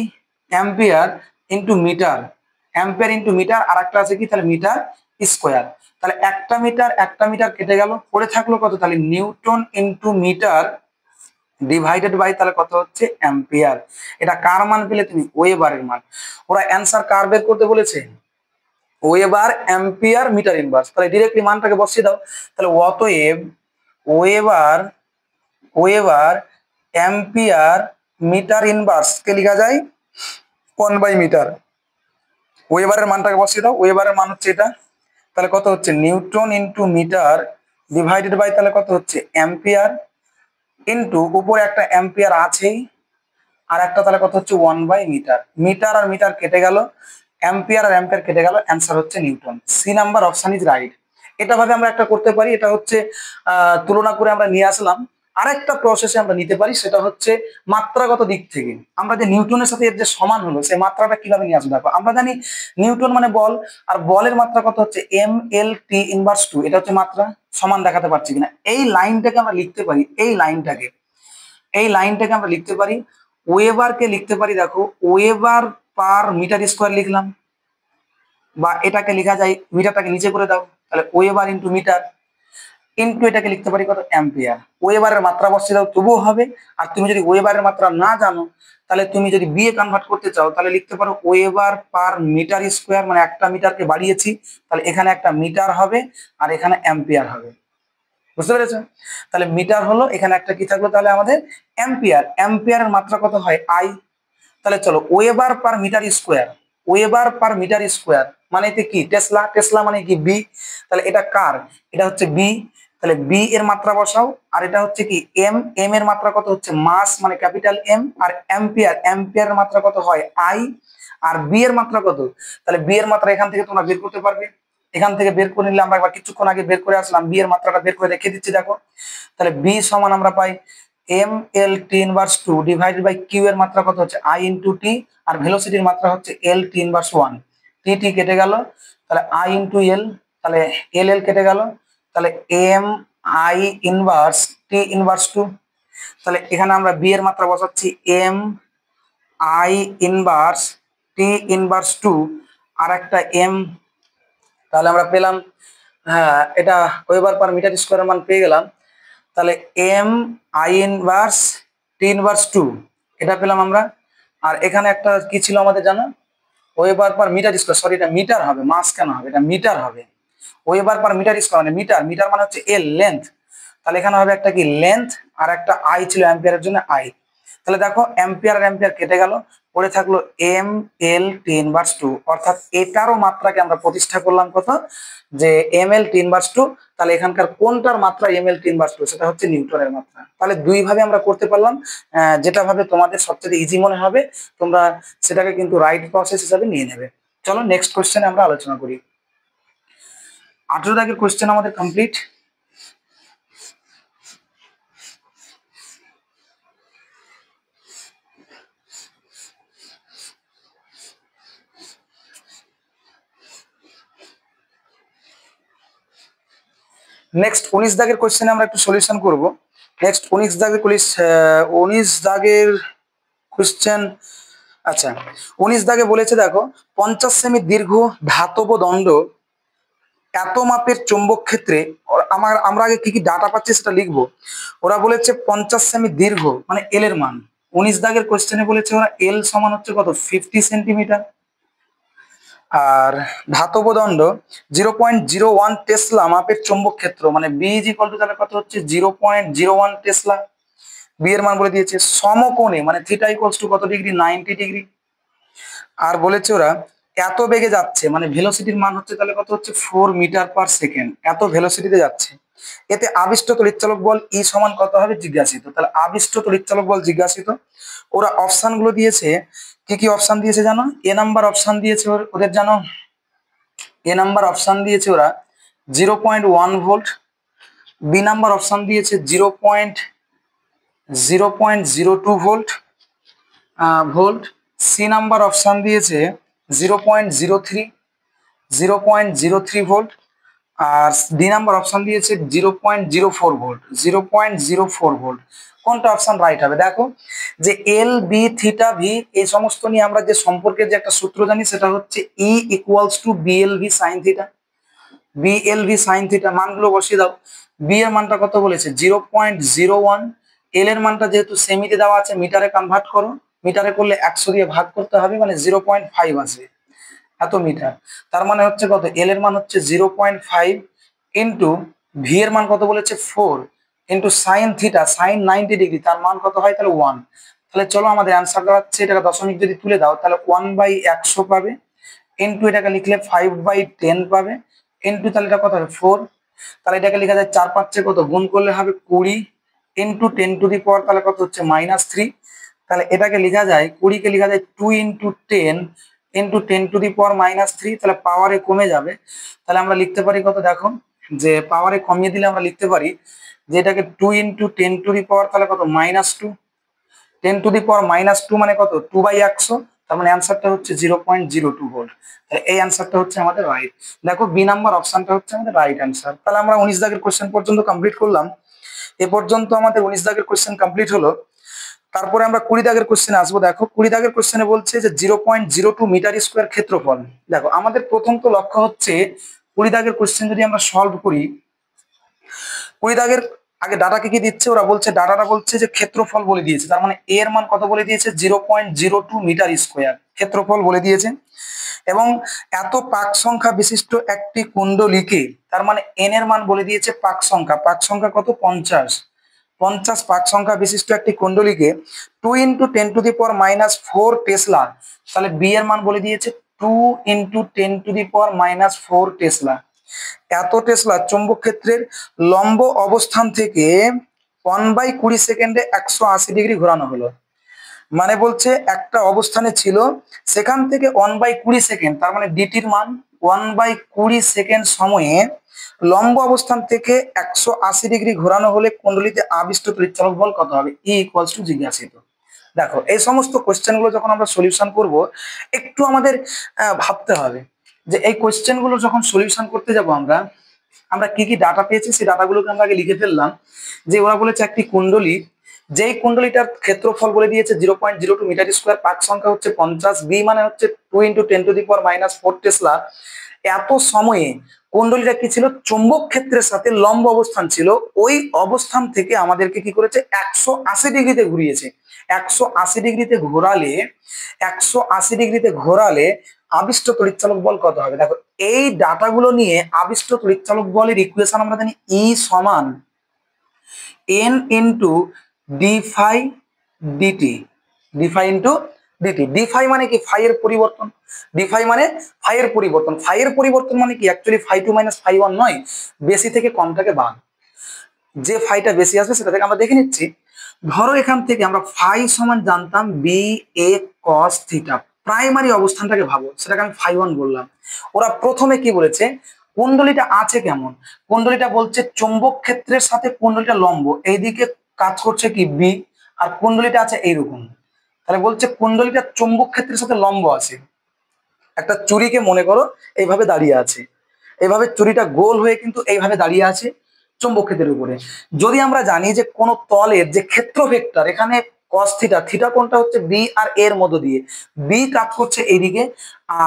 ampere into metre, ampere into metre, আর একটা আছে কি তাহলে মিটার স্কোয়ার। তাহলে একটা মিটার কেটে গেল, পড়ে থাকলো কত তাহলে newton into metre divided by তাহলে কত হচ্ছে অ্যাম্পিয়ার। এটা কার মান পেলে তুমি ওয়েবারের মান। ওরা অ্যান্সার কার বের করতে বলেছে ওয়েবার অ্যাম্পিয়ার মিটার ইনভার্স, তাহলে ডিরেক্টলি মানটাকে বসিয়ে দাও। তাহলে অতএব weber, weber ampere metre inverse কে লেখা যায় 1/মিটার। ওয়েবারের মানটাকে বসিয়ে দাও, ওয়েবারের মান হচ্ছে এটা, তাহলে কত হচ্ছে newton into metre divided by তাহলে কত হচ্ছে অ্যাম্পিয়ার ইন্টু উপরে একটা অ্যাম্পিয়ার আছেই, আর একটা তাহলে কত হচ্ছে 1/মিটার। মিটার আর মিটার কেটে গেল, অ্যাম্পিয়ার আর অ্যাম্পিয়ার কেটে গেল, অ্যান্সার হচ্ছে newton. C number option is right. এটা ভাবে আমরা একটা করতে পারি, এটা হচ্ছে তুলনা করে আমরা নিয়ে আসলাম। আরেকটা প্রসেসে আমরা নিতে পারি, সেটা হচ্ছে মাত্রাগত দিক থেকে। আমরা যে নিউটনের সাথে এর যে সমান হলো, সেই মাত্রাটা কিভাবে নিয়ে আসবো দেখো। আমরা জানি নিউটন মানে বল, আর বলের মাত্রা কত হচ্ছে mL/T⁻²। এটা হচ্ছে মাত্রা, সমান দেখাতে পারছি কিনা। এই লাইনটাকে আমরা লিখতে পারি, এই লাইনটাকে আমরা লিখতে পারি, ওয়েবারকে লিখতে পারি দেখো ওয়েবার পার মিটার স্কোয়ার লিখলাম, বা এটাকে লেখা যায়, মিটারটাকে নিচে করে দাও, তাহলে ওয়েবার ইন্টু মিটার ইন্টু এটাকে লিখতে পারি কত, অ্যাম্পিয়ার। ওয়েবারের মাত্রা বসিয়ে দাও তবুও হবে। আর তুমি যদি ওয়েবারের মাত্রা না জানো, তাহলে তুমি যদি বিয়ে কনভার্ট করতে চাও, তাহলে লিখতে পারো ওয়েবার পার মিটার স্কোয়ার, মানে একটা মিটারকে বাড়িয়েছি, তাহলে এখানে একটা মিটার হবে আর এখানে অ্যাম্পিয়ার হবে। বুঝতে পেরেছো? তাহলে মিটার হলো, এখানে একটা কি থাকলো তাহলে আমাদের অ্যাম্পিয়ার। অ্যাম্পিয়ারের মাত্রা কত হয়, আই। তাহলে চলো weber per metre square, weber per metre square মানে এতে কি, টেসলা, টেসলা মানে কি বি। তাহলে এটা কার, এটা হচ্ছে বি। তাহলে বি এর মাত্রা বসাও, আর এটা হচ্ছে কি এম, এম এর মাত্রা কত হচ্ছে মাস মানে ক্যাপিটাল এম, আর অ্যাম্পিয়ার, অ্যাম্পিয়ারের মাত্রা কত হয় আই, আর বি এর মাত্রা কত। তাহলে বি এর মাত্রা এখান থেকে তোমরা বের করতে পারবে, এখান থেকে বের করে নিলে, আমরা একবার কিছুক্ষণ আগে বের করে আসলাম, বি এর মাত্রাটা বের করে রেখে দিচ্ছি দেখো। তাহলে বি সমান আমরা পাই mL/T⁻² ডিভাইডেড বাই কিউ এর মাত্রা কত হচ্ছে I ইন্টু টি, আর ভেলোসিটির মাত্রা হচ্ছে L/T⁻1। টি টি কেটে গেল, তাহলে I ইন্টু এল, তাহলে এল এল কেটে গেল, তাহলে MI⁻T⁻²। তাহলে এখানে আমরা বি এর মাত্রা বসাচ্ছি MI⁻T⁻², আর একটা এম। তাহলে আমরা পেলাম, হ্যাঁ এটা ওয়েবার পার মিটার স্কোয়ারের মান পেয়ে গেলাম। তাহলে MI⁻T⁻², এটা পেলাম আমরা। আর এখানে একটা কি ছিল আমাদের জানো, weber per metre square, sorry এটা মিটার হবে, মাস কেন হবে, এটা মিটার হবে। ওয়েবার পার মিটার স্কোয়ার মানে মিটার, মিটার মানে হচ্ছে এল, লেন্থ। তাহলে এখানে হবে একটা কি লেন্থ, আর একটা আই ছিল অ্যাম্পিয়ারের জন্য আই। তাহলে দেখো অ্যাম্পিয়ার আর অ্যাম্পিয়ার কেটে গেল, পড়ে থাকলো mL/T⁻², অর্থাৎ এটারও মাত্রাকে আমরা প্রতিষ্ঠা করলাম কত, যে mL/T⁻²। তাহলে এখানকার কোনটার মাত্রা mL/T⁻², সেটা হচ্ছে নিউটনের মাত্রা। তাহলে দুই ভাবে আমরা করতে পারলাম, যেটা ভাবে তোমাদের সবচেয়ে ইজি মনে হবে তোমরা সেটাকে কিন্তু রাইট প্রসেস হিসাবে নিয়ে নেবে। চলো নেক্সট কোশ্চেনে আমরা আলোচনা করি। 18 দাগের কোশ্চেন আমাদের কমপ্লিট। নেক্সট 19 দাগের কোশ্চেনে আমরা একটু সলিউশন করব। নেক্সট 19 দাগের কোশ্চেন। আচ্ছা 19 দাগে বলেছে দেখো 50 সেমি দীর্ঘ ধাতব দণ্ড এত মাপের চৌম্বক ক্ষেত্রে, আমরা আগে কি কি ডাটা পাচ্ছি সেটা লিখবো। ওরা বলেছে 50 সেমি দীর্ঘ মানে এল এর মান। 19 দাগের কোশ্চেনে বলেছে ওরা এল সমান হচ্ছে কত, 50 সেন্টিমিটার। আর ধাতব দণ্ড 0.01 টেসলা মাপের চৌম্বক ক্ষেত্র, মানে বি ইজ ইকুয়াল টু তাহলে কত হচ্ছে 0.01 টেসলা। বি এর মান বলে দিয়েছে। সমকোণে মানে থিটা ইকুয়ালস টু কত ডিগ্রি, 90 ডিগ্রি। আর বলেছে ওরা এত বেগে যাচ্ছে, মানে ভেলোসিটির মান হচ্ছে তাহলে কত হচ্ছে 4 মিটার পার সেকেন্ড, এত ভেলোসিটিতে যাচ্ছে। এতে আবিষ্ট তড়িৎচালক বল ই সমান কত হবে জিজ্ঞাসিত। তাহলে আবিষ্ট তড়িৎচালক বল জিজ্ঞাসিত। ওরা অপশন গুলো দিয়েছে, কি কি অপশন দিয়েছে জানো, এ নাম্বার অপশন দিয়েছে ওদের জানো, এ নাম্বার অপশন দিয়েছে ওরা 0.1 ভোল্ট, বি নাম্বার অপশন দিয়েছে 0.02 volt volt, C number option দিয়েছে 0.03 ভোল্ট, আর ডি নাম্বার অপশন দিয়েছে 0.04 ভোল্ট, 0.04 ভোল্ট। কোনটা অপশন রাইট হবে দেখো, যে এল বি থিটা ভি এই সমস্ত নিয়ে আমরা যে সম্পর্কের যে একটা সূত্র জানি, সেটা হচ্ছে E equals to BLV sine theta. BLV sine theta মানগুলো বসিয়ে দাও। বি এর মানটা কত বলেছে 0.01, এল এর মানটা যেহেতু সেমিতে দেওয়া আছে মিটারে কনভার্ট করো, মিটারে করলে 100 দিয়ে ভাগ করতে হবে, মানে 0.5 আসবে, এত মিটার। তার মানে হচ্ছে কত, এল এর মান হচ্ছে 0.5 ইন্টু ভি এর মান কত বলেছে 4 into sine theta, sine 90 degree, তার মান কত হয় তাহলে 1। তাহলে চলো আমাদের অ্যান্সার দাঁড়াচ্ছে, এটাকে দশমিক যদি তুলে দাও তাহলে 1/100 পাবে, ইন্টু এটাকে লিখলে 5/10 পাবে, ইন্টু তাহলে এটা কত হবে 4। তাহলে এটাকে লেখা যায় 4 5 কত, গুণ করলে হবে 20 ইন্টু 10 টু দি পাওয়ার তাহলে কত হচ্ছে -3। তাহলে এটাকে লেখা যায় 20 কে লেখা যায় 2 into 10 into 10 to the power -3, তাহলে পাওয়ারে কমে যাবে। তাহলে আমরা লিখতে পারি কত দেখো, যে পাওয়ারে কমিয়ে দিলে আমরা লিখতে পারি যেটাকে 2 ইন্টু 10⁻, তাহলে কত -2, 10⁻² মানে কত 2/100, তার মানে অ্যান্সারটা হচ্ছে 0.02 ভোল্ট। তাহলে এই অ্যান্সারটা হচ্ছে আমাদের রাইট। দেখো বি নাম্বার অপশনটা হচ্ছে আমাদের রাইট অ্যান্সার। তাহলে আমরা 19 দাগের কোশ্চেন পর্যন্ত কমপ্লিট করলাম। এ পর্যন্ত আমাদের 19 দাগের কোশ্চেন কমপ্লিট হলো। তারপরে আমরা 20 দাগের কোশ্চেনে আসবো। দেখো 20 দাগের কোশ্চেনে বলছে যে 0.02 মিটার স্কোয়ার ক্ষেত্রফল। দেখো আমাদের প্রথম তো লক্ষ্য হচ্ছে 20 দাগের কোশ্চেন যদি আমরা সলভ করি, 20 দাগের আগে ডাটা কি কি দিচ্ছে ওরা বলছে, ডাটাটা বলছে যে ক্ষেত্রফল বলে দিয়েছে, তার মানে এর মান কত বলে দিয়েছে 0.02 মিটার স্কোয়ার ক্ষেত্রফল বলে দিয়েছে। এবং এত পাক সংখ্যা বিশিষ্ট একটি কুণ্ডলীকে, তার মানে এন এর মান বলে দিয়েছে পাক সংখ্যা, পাক সংখ্যা কত 50, 50 পাক সংখ্যা বিশিষ্ট একটি কুণ্ডলীকে 2 ইন্টু 10⁻⁻4 টেসলা, তাহলে বি এর মান বলে দিয়েছে 2 ইন্টু 10⁻⁻4 টেসলা। এত টেসলা চৌম্বক ক্ষেত্রের লম্ব অবস্থান থেকে 1/20 সেকেন্ডে 180 ডিগ্রি ঘোরানো হলো। মানে বলছে একটা অবস্থানে ছিল, সেখান থেকে 1/20 সেকেন্ড, তার মানে ডিটির মান 1/20 সেকেন্ড সময়ে লম্ব অবস্থান থেকে 180 ডিগ্রি ঘোরানো হলে কুণ্ডলীতে আবিষ্ট তড়িৎচালক বল কত হবে, ই ইকুয়ালস টু জিজ্ঞাসিত। দেখো এই সমস্ত কোশ্চেন গুলো যখন আমরা সলিউশন করব, একটু আমাদের ভাবতে হবে যে এই কোশ্চেন গুলো যখন সলিউশন করতে যাব আমরা আমরা কি কি ডাটা পেয়েছি সেই ডাটাগুলোকে আমরা আগে লিখে ফেললাম। যে ওরা বলেছে একটি কুণ্ডলী, যেই কুণ্ডলীটার ক্ষেত্রফল বলে দিয়েছে 0.02 মিটার স্কোয়ার, পাক সংখ্যা হচ্ছে 50, বি মানে হচ্ছে 2 ইন্টু 10⁻⁻4 টেসলা। এত সময়ে কুণ্ডলীটা কি ছিল, চৌম্বক ক্ষেত্রের সাথে লম্ব অবস্থান ছিল, ওই অবস্থান থেকে আমাদেরকে কি করেছে 180 ডিগ্রিতে ঘুরিয়েছে। 180 ডিগ্রিতে ঘোরালে 180 ডিগ্রিতে ঘোরালে আবিষ্ট তড়িৎচালক বল কত হবে। দেখো এই ডাটাগুলো নিয়ে আবিষ্ট তড়িৎচালক বলের ইকুয়েশন আমরা জানি ই সমান N into d phi dt, d phi into dt. D phi মানে কি ফাই এর পরিবর্তন, ডি ফাই মানে ফাই এর পরিবর্তন, ফাই এর পরিবর্তন মানে কি অ্যাকচুয়ালি φ2 - φ1 নয়, বেশি থেকে কমটাকে বাদ, যে ফাইটা বেশি আসবে সেটা থেকে আমরা দেখে নিচ্ছি। ধরো এখান থেকে আমরা ফাই সমান জানতাম B A cos theta, primary অবস্থানটাকে ভাবো, সেটাকে আমি φ1 বললাম। ওরা প্রথমে কি বলেছে, কুণ্ডলীটা আছে কেমন, কুণ্ডলীটা বলছে চৌম্বক ক্ষেত্রের সাথে কুণ্ডলীটা লম্ব, এইদিকে কাজ করছে কি বি, আর কুণ্ডলীটা আছে এইরকম। তাহলে বলছে কুণ্ডলীটা চৌম্বক ক্ষেত্রের সাথে লম্ব আছে। একটা চুরিকে মনে করো এইভাবে দাঁড়িয়ে আছে, এইভাবে চুরিটা গোল হয়ে কিন্তু এইভাবে দাঁড়িয়ে আছে চৌম্বক ক্ষেত্রের উপরে। যদি আমরা জানি যে কোন তলের যে ক্ষেত্র ভেক্টর, এখানে cos থিটা, থিটা কোনটা হচ্ছে বি আর এর মধ্য দিয়ে, বি কাজ করছে এইদিকে,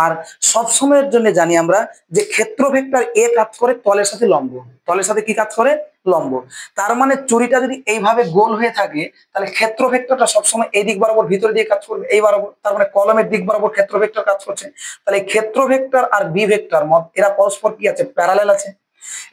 আর সবসময়ের জন্য জানি আমরা যে ক্ষেত্র ভেক্টর এ কাজ করে তলের সাথে লম্ব, তলের সাথে কি কাজ করে লম্ব। তার মানে চুরিটা যদি এইভাবে গোল হয়ে থাকে, তাহলে ক্ষেত্র ভেক্টরটা সবসময় এই দিক বরাবর ভিতরে দিয়ে কাজ করবে, এই বরাবর, তার মানে কলমের দিক বরাবর ক্ষেত্র ভেক্টর কাজ করছে। তাহলে ক্ষেত্র ভেক্টর আর বি ভেক্টর এরা পরস্পর কি আছে, প্যারালাল আছে,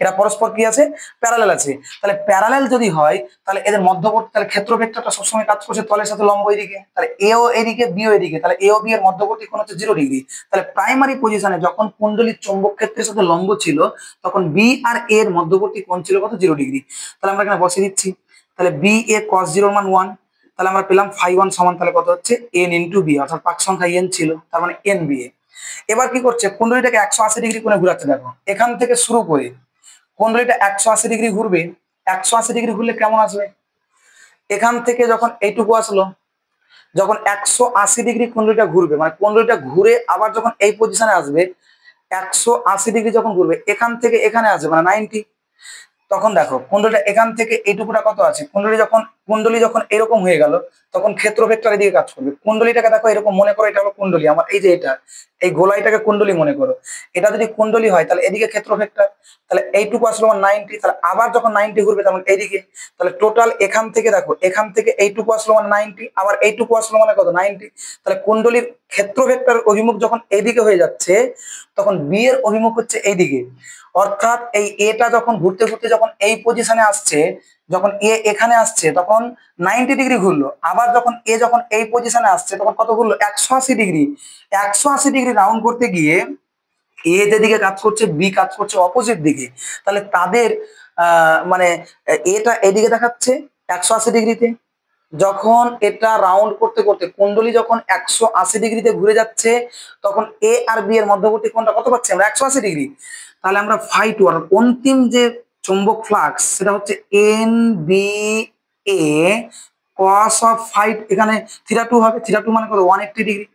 এরা পরস্পর কি আছে, প্যারালাল আছে। তাহলে প্যারালাল যদি হয় তাহলে এদের মধ্যবর্তী, তাহলে ক্ষেত্র ভেক্টরটা সবসময় কাজ করছে তলের সাথে লম্ব এদিকে, তাহলে এ ও এদিকে বি ও এদিকে, তাহলে এ ও বি এর মধ্যবর্তী কোণ হচ্ছে 0 ডিগ্রি। তাহলে প্রাইমারি পজিশনে যখন কুণ্ডলীর চৌম্বক ক্ষেত্রের সাথে লম্ব ছিল, তখন বি আর এর মধ্যবর্তী কোণ ছিল কত, 0 ডিগ্রি। তাহলে আমরা এখানে বসিয়ে দিচ্ছি, তাহলে বি এ cos 0 মান 1, তাহলে আমরা পেলাম φ1 সমান তাহলে কত হচ্ছে n ইন্টু বি, অর্থাৎ পাক সংখ্যা n ছিল, তার মানে n বি এ। এবার কি করছে, কুণ্ডলীটাকে 180 ডিগ্রি কোণে ঘুরাচ্ছে। দেখো এখান থেকে শুরু করে কুণ্ডলীটা 180 ডিগ্রি ঘুরবে, 180 ডিগ্রি ঘুরলে কেমন আসবে, এখান থেকে যখন এইটুকু আসলো, যখন 180 ডিগ্রি কুণ্ডলীটা ঘুরবে, মানে কুণ্ডলীটা ঘুরে আবার যখন এই পজিশনে আসবে, 180 ডিগ্রি যখন ঘুরবে এখান থেকে এখানে আসবে মানে 90, তখন দেখো কুণ্ডলীটা এখান থেকে এইটুকুটা কত আছে, কুণ্ডলী যখন এরকম হয়ে গেল, তখন ক্ষেত্র ভেক্টর এদিকে কাজ করবে। কুণ্ডলীটাকে দেখো এরকম মনে করো, এটা হলো কুণ্ডলী আমার, এই যে এটা, এই গোলাইটাকে কুণ্ডলী মনে করো, এটা যদি কুণ্ডলী হয় তাহলে এদিকে ক্ষেত্র ভেক্টর, তাহলে এইটুকু আসলো আমার 90, তাহলে আবার যখন 90 ঘুরবে তখন এইদিকে, তাহলে টোটাল এখান থেকে দেখো এখান থেকে এইটুকু আসলো মানে 90, আবার এইটুকু আসলো মানে কত 90। তাহলে কুণ্ডলীর ক্ষেত্র ভেক্টর অভিমুখ যখন এইদিকে হয়ে যাচ্ছে, তখন বি এর অভিমুখ হচ্ছে এইদিকে, অর্থাৎ এই এটা যখন ঘুরতে ঘুরতে যখন এই পজিশনে আসছে, যখন এ এখানে আসছে তখন 90 ডিগ্রি ঘুরলো, আবার যখন এই পজিশনে আসছে তখন কত ঘুরলো 180 ডিগ্রি। 180 ডিগ্রি রাউন্ড করতে গিয়ে এ যেদিকে কাজ করছে বি কাজ করছে অপোজিট দিকে, তাহলে তাদের মানে এটা এদিকে দেখাচ্ছে 180 ডিগ্রিতে, যখন এটা রাউন্ড করতে করতে কুণ্ডলী যখন 180 ডিগ্রিতে ঘুরে যাচ্ছে, তখন এ আর বি এর মধ্যবর্তী কোণটা কত পাচ্ছি আমরা 180 ডিগ্রি। তাহলে আমরা φ2 আর অন্তিম যে চৌম্বক ফ্লাক্স সেটা হচ্ছে N B A cos of five, এখানে θ2 হবে, θ2 মানে কত 180 ডিগ্রি,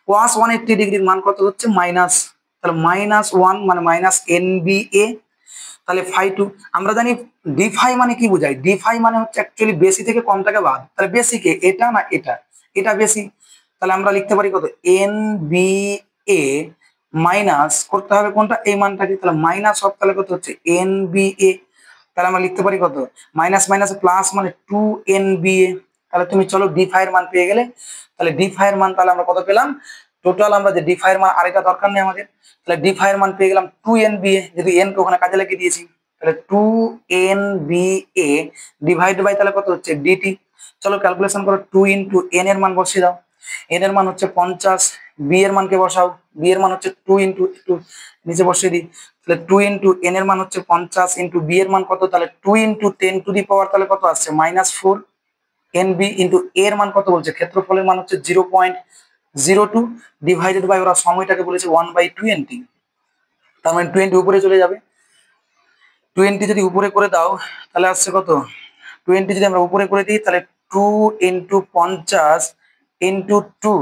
cos 180 ডিগ্রির মান কত হচ্ছে মাইনাস, তাহলে -1 মানে মাইনাস এন বি এ, তাহলে φ2 আমরা জানি ডি ফাই মানে কি বোঝায়, ডি ফাই মানে হচ্ছে অ্যাকচুয়ালি বেশি থেকে কমটাকে বাদ, তাহলে বেশি কে এটা না এটা, এটা বেশি, তাহলে আমরা লিখতে পারি কত এন বি এ মাইনাস করতে হবে কোনটা এই মানটাকে, তাহলে মাইনাস অফ তাহলে কত হচ্ছে এন বি এ, তাহলে আমরা লিখতে পারি কত মাইনাস মাইনাস প্লাস মানে 2 NBA, তাহলে তুমি চলো ডি ফাই এর মান পেয়ে গেলে, তাহলে ডি ফাই এর মান তাহলে আমরা কত পেলাম টোটাল, আমরা যে ডি ফাই এর মান আর এটা দরকার নেই আমাদের, তাহলে ডি ফাই এর মান পেয়ে গেলাম 2 NBA, যদি এন কে ওখানে কাজে লাগিয়ে দিয়েছি, তাহলে 2 NBA ডিভাইড বাই তাহলে কত হচ্ছে ডিটি, চলো ক্যালকুলেশন করো 2 × n এর মান বসিয়ে দাও, n এর মান হচ্ছে 50, b এর মানকে বসাও, b এর মান হচ্ছে 2 × একটু নিচে বসিয়ে দিই, তাহলে 2 × n এর মান হচ্ছে 50 × b এর মান কত, তাহলে 2 × 10⁻, তাহলে কত আসছে -4 NB × a এর মান কত বলছে, ক্ষেত্রফলের মান হচ্ছে 0.02 ডিভাইডেড বাই ওরা সময়টাকে বলেছে 1/20, তার মানে 20 উপরে চলে যাবে, 20 যদি উপরে করে দাও তাহলে আসছে কত, 20 যদি আমরা উপরে করে দিই তাহলে 2 × 50 × 2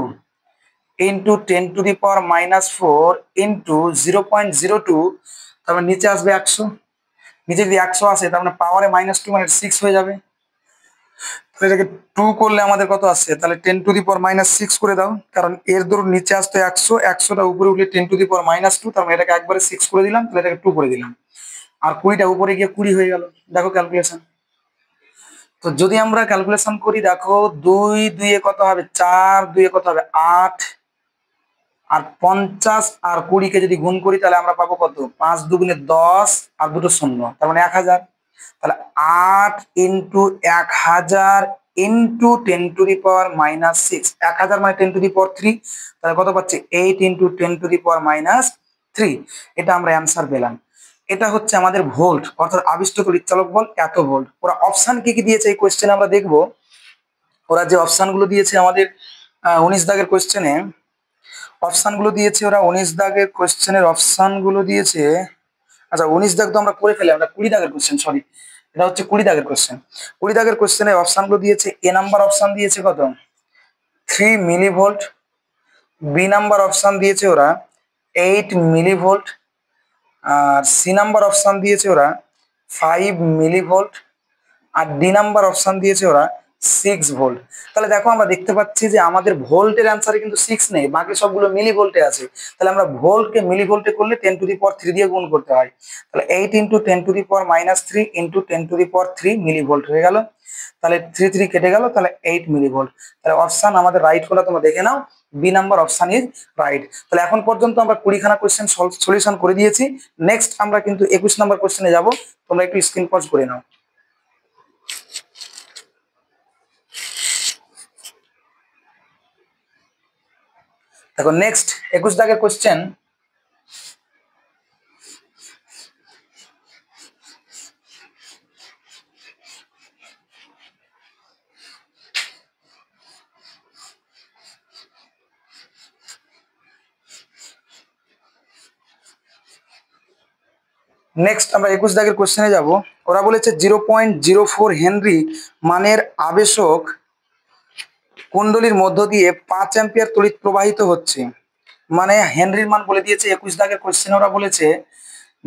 × 10⁻⁻4 × 0.02, তারপর নিচে আসবে 100, নিচে যদি 100 আসে তার মানে পাওয়ারে -2 মানে 6 হয়ে যাবে, তাহলে এটাকে 2 করলে আমাদের কত আসছে, তাহলে 10⁻⁻6 করে দাও, কারণ এর ধরুন নিচে আসতো 100, 100টা উপরে উঠলে 10⁻², তার মানে এটাকে একবারে 6 করে দিলাম, তাহলে এটাকে 2 করে দিলাম, আর 20টা উপরে গিয়ে 20 হয়ে গেল, দেখো ক্যালকুলেশন। তো যদি আমরা ক্যালকুলেশন করি দেখো 2 2 কত হবে 4, 2 কত হবে 8, আর 50 আর 20কে যদি গুণ করি তাহলে আমরা পাবো কত 5 2 × 10 আর দুটো শূন্য, তার মানে 1000, তাহলে 8 × 1000 × 10⁻⁻6, 1000 মানে 10⁻3, তাহলে কত পাচ্ছি 8 × 10⁻⁻3, এটা আমরা অ্যান্সার পেলাম। এটা হচ্ছে আমাদের ভোল্ট, অর্থাৎ আবিষ্ট তড়িৎচালক বল এত ভোল্ট। ওরা অপশন কি কি দিয়েছে এই কোশ্চেনে আমরা দেখবো, ওরা যে অপশন গুলো দিয়েছে আমাদের 19 দাগের কোশ্চেনে, অপশন গুলো দিয়েছে ওরা 19 দাগের কোশ্চেনের অপশন গুলো দিয়েছে, আচ্ছা 19 দাগ তো আমরা করে ফেলে, আমরা 20 দাগের কোশ্চেন, সরি এটা হচ্ছে 20 দাগের কোশ্চেন, 20 দাগের কোশ্চেনের অপশন গুলো দিয়েছে, এ নাম্বার অপশন দিয়েছে কত 3 মিলিভোল্ট, বি নাম্বার অপশন দিয়েছে ওরা 8 মিলিভোল্ট, আর সি নাম্বার অপশন দিয়েছে ওরা 5 মিলিভোল্ট, আর ডি নাম্বার অপশন দিয়েছে ওরা 6 ভোল্ট। তাহলে দেখো আমরা দেখতে পাচ্ছি যে আমাদের ভোল্টের অ্যান্সারে কিন্তু 6 নেই, বাকি সবগুলো মিলি ভোল্টে আছে, তাহলে আমরা ভোল্টকে মিলি ভোল্টে করলে 10⁻³ দিয়ে গুণ করতে হয়, তাহলে 8 × 10⁻³ × 10⁻³ মিলি ভোল্ট হয়ে গেল, তাহলে 3 3 কেটে গেল, তাহলে 8 মিলি ভোল্ট, তাহলে অপশন আমাদের রাইট হলো, তোমরা দেখে নাও B number option is right. তাহলে এখন পর্যন্ত আমরা 20খানা কোশ্চেন সলিউশন করে দিয়েছি, নেক্সট আমরা কিন্তু 21 নাম্বার কোশ্চেনে যাব, তোমরা একটু স্ক্রিন পজ করে নাও। দেখো নেক্সট 21 দাগের কোশ্চেন, নেক্সট আমরা 21 দাগের কোশ্চেনে যাব। ওরা বলেছে 0.04 হেনরি মানের আবেশক কুণ্ডলীর মধ্য দিয়ে 5 অ্যাম্পিয়ার তড়িৎ প্রবাহিত হচ্ছে, মানে হেনরির মান বলে দিয়েছে 21 দাগের কোশ্চেনে, ওরা বলেছে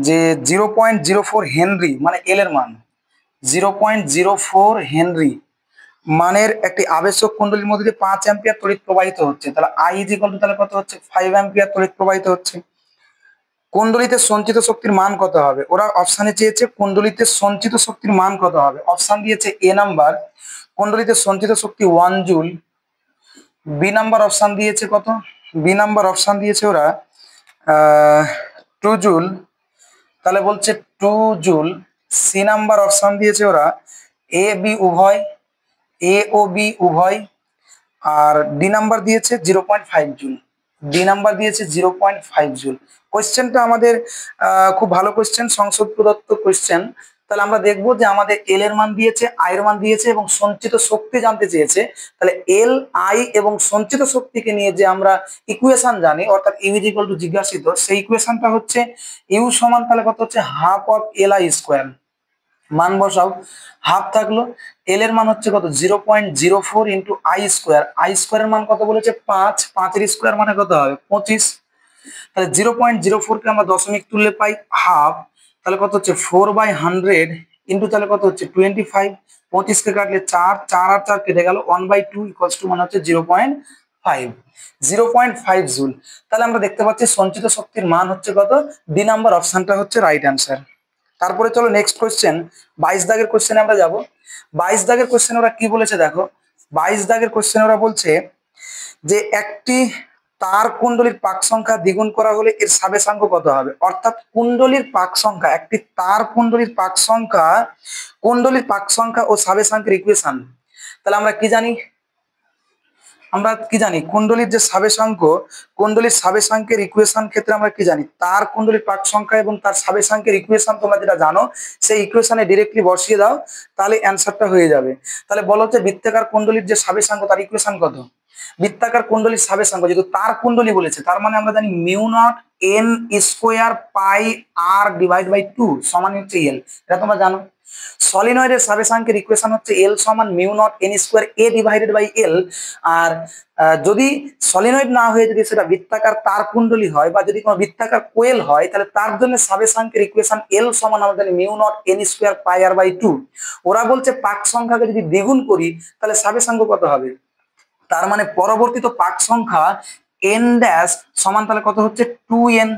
যে 0.04 হেনরি মানে এল এর মান 0.04 হেনরি মানের একটি আবেশক কুণ্ডলীর মধ্যে দিয়ে 5 অ্যাম্পিয়ার তড়িৎ প্রবাহিত হচ্ছে, তাহলে আই ইজ ইকুয়াল টু তাহলে কত হচ্ছে 5 অ্যাম্পিয়ার তড়িৎ প্রবাহিত হচ্ছে। কুণ্ডলীতে সঞ্চিত শক্তির মান কত হবে, ওরা অপশানে চেয়েছে কুণ্ডলীতে সঞ্চিত শক্তির মান কত হবে, অপশান দিয়েছে এ নাম্বার কুণ্ডলীতে সঞ্চিত শক্তি 1 জুল, বি নাম্বার অপশান দিয়েছে কত, বি নাম্বার অপশান দিয়েছে ওরা 2 জুল, তাহলে বলছে 2 জুল, সি নাম্বার অপশান দিয়েছে ওরা এ বি উভয়, এ ও বি উভয়, আর ডি নাম্বার দিয়েছে 0.5 জুল, ডি নাম্বার দিয়েছে 0.5 জুল। কোশ্চেনটা আমাদের খুব ভালো কোশ্চেন, সংসদ প্রদত্ত কোশ্চেন। তাহলে আমরা দেখবো যে আমাদের এল এর মান দিয়েছে, আই এর মান দিয়েছে এবং সঞ্চিত শক্তি জানতে চেয়েছে, তাহলে এল আই এবং সঞ্চিত শক্তিকে নিয়ে যে আমরা ইকুয়েশন জানি, অর্থাৎ ইউ ইজ ইকুয়াল টু জিজ্ঞাসিত, সেই ইকুয়েশনটা হচ্ছে ইউ সমান তাহলে কত হচ্ছে half of L I square, মান বসাও, হাফ থাকলো, এল এর মান হচ্ছে কত 0.04 ইন্টু আই স্কোয়ার এর মান কত বলেছে 5, 5 এর স্কোয়ার মানে কত হবে 25। তাহলে 0.04 কে আমরা দশমিক তুললে পাই হাফ, তাহলে কত হচ্ছে 4/100 ইন্টু তাহলে কত হচ্ছে 25, 25 কে কাটলে 4, 4 আর 4 কেটে গেল 1/2 ইকুয়ালস টু মানে হচ্ছে 0.5, 0.5 জুল। তাহলে আমরা দেখতে পাচ্ছি সঞ্চিত শক্তির মান হচ্ছে কত, ডি নাম্বার অপশনটা হচ্ছে রাইট অ্যান্সার। তারপরে চলো নেক্সট কোয়েশ্চেন, 22 দাগের কোয়েশ্চেনে আমরা যাব। 22 দাগের কোয়েশ্চেন ওরা কি বলেছে দেখো, 22 দাগের কোয়েশ্চেন ওরা বলছে যে একটি তার কুণ্ডলীর পাক সংখ্যা দ্বিগুণ করা হলে এর সাবেশাঙ্ক কত হবে। অর্থাৎ কুণ্ডলীর পাক সংখ্যা, একটি তার কুণ্ডলীর পাক সংখ্যা ও সাবেশাঙ্কের ইকুয়েশন। তাহলে আমরা কি জানি, কুণ্ডলীর যে সাবেশাঙ্ক, কুণ্ডলীর সাবেশাঙ্কের ইকুয়েশন ক্ষেত্রে আমরা কি জানি, তার কুণ্ডলীর পাক সংখ্যা এবং তার সাবেশাঙ্কের ইকুয়েশন তোমরা যেটা জানো সেই ইকুয়েশনে ডিরেক্টলি বসিয়ে দাও, তাহলে অ্যান্সারটা হয়ে যাবে। তাহলে বলো যে বৃত্তাকার কুণ্ডলীর যে সাবেশাঙ্ক তার ইকুয়েশন কত। বৃত্তাকার কুণ্ডলীর সাবেশাঙ্ক যেহেতু তার কুণ্ডলী বলেছে, তার মানে আমরা জানি mu not N square pi R divide by 2 সমান হচ্ছে এল, এটা তোমরা জানো। সলিনয়েডের সাবেশাঙ্কের ইকুয়েশন হচ্ছে এল সমান mu not N square A divided by L. আর যদি সলিনয়েড না হয়ে যদি সেটা বৃত্তাকার তার কুণ্ডলী হয় বা যদি কোনো বৃত্তাকার কোয়েল হয়, তাহলে তার জন্য সাবেশাঙ্কের ইকুয়েশন এল সমান আমরা জানি mu not N square pi R by 2। ওরা বলছে পাক সংখ্যাকে যদি দ্বিগুণ করি তাহলে সাবেশাঙ্ক কত হবে। তার মানে পরবর্তীত পাক সংখ্যা এন ড্যাশ সমান তাহলে কত হচ্ছে 2n।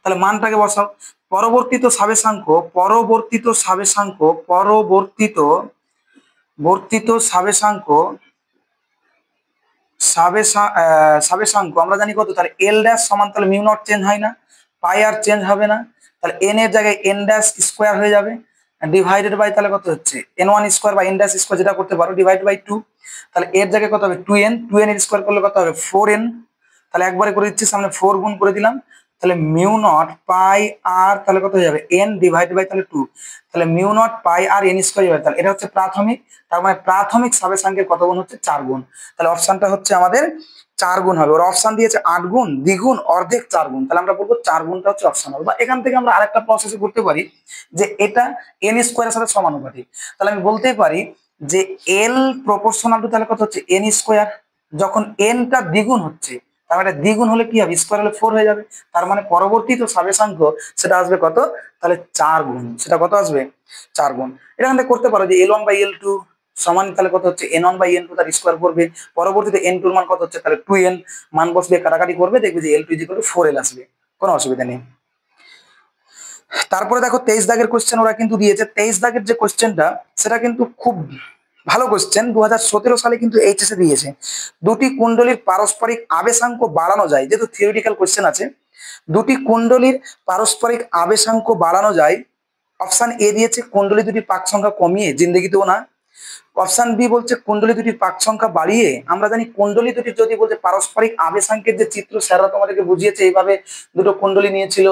তাহলে মানটাকে বসাও, পরবর্তীত সাবেশাঙ্ক, পরবর্তীত সাবেশাঙ্ক, পরবর্তীত বর্তিত সাবেশাঙ্ক, সাবেশাঙ্ক আমরা জানি কত, তাহলে এল ড্যাশ সমান তাহলে মিউ নট চেঞ্জ হয় না, পাই আর চেঞ্জ হবে না, তাহলে এন এর জায়গায় এন ড্যাশ স্কোয়ার হয়ে যাবে ডিভাইডেড বাই তাহলে কত হচ্ছে এন ওয়ান স্কোয়ার বা এন ড্যাশ স্কোয়ার যেটা করতে পারো ডিভাইড বাই 2। তাহলে এর জায়গায় কত হবে 2n, 2n এর স্কোয়ার করলে কত হবে 4n। তাহলে একবারে করে দিচ্ছি, সামনে 4 গুণ করে দিলাম, তাহলে মিউ নট পাই আর তাহলে কত হয়ে যাবে n ডিভাইড বাই তাহলে 2। তাহলে mu not pi R n square হবে, তাহলে এটা হচ্ছে প্রাথমিক, তার মানে প্রাথমিক সাবেশাঙ্কের কত গুণ হচ্ছে 4 গুণ। তাহলে অপশনটা হচ্ছে আমাদের 4 গুণ হবে। ওরা অপশন দিয়েছে 8 গুণ, দ্বিগুণ, অর্ধেক, 4 গুণ, তাহলে আমরা বলবো 4 গুণটা হচ্ছে অপশন হবে। বা এখান থেকে আমরা আরেকটা প্রসেসে করতে পারি যে এটা n স্কোয়ারের সাথে সমানুপাতিক। তাহলে আমি বলতেই পারি যে এল প্রপোর্শনাল টু তাহলে কত হচ্ছে n স্কোয়ার, যখন nটা দ্বিগুণ হচ্ছে তার মানে দ্বিগুণ হলে কি হবে স্কোয়ার হলে 4 হয়ে যাবে। তার মানে পরবর্তী তো সাবেশাঙ্ক সেটা আসবে কত, তাহলে 4 গুণ, সেটা কত আসবে 4 গুণ। এটা এখান থেকে করতে পারো যে L1 বাই L2 সমান তাহলে কত হচ্ছে N1 বাই N2 তার স্কোয়ার করবে, পরবর্তীতে N2 এর মান কত হচ্ছে তাহলে 2n, মান বসবে কাটাকাটি করবে, দেখবে যে L2 ইকুয়াল টু 4l আসবে, কোনো অসুবিধা নেই। তারপরে দেখো 23 দাগের কোশ্চেন ওরা কিন্তু দিয়েছে। 23 দাগের যে কোশ্চেনটা সেটা কিন্তু খুব ভালো কোশ্চেন, 2017 সালে কিন্তু এইচএসে দিয়েছে। দুটি কুণ্ডলীর পারস্পরিক আবেশাঙ্ক বাড়ানো যায়, যেহেতু থিওরিটিক্যাল কোশ্চেন আছে, দুটি কুণ্ডলীর পারস্পরিক আবেশাঙ্ক বাড়ানো যায়। অপশন এ দিয়েছে কুণ্ডলী দুটির পাক সংখ্যা কমিয়ে, জিন্দেগিতেও না। অপশন বি বলছে কুণ্ডলী দুটির পাক সংখ্যা বাড়িয়ে। আমরা জানি কুণ্ডলী দুটির যদি বলছে পারস্পরিক আবেশাঙ্কের যে চিত্র স্যাররা তোমাদেরকে বুঝিয়েছে, এইভাবে দুটো কুণ্ডলী নিয়েছিল,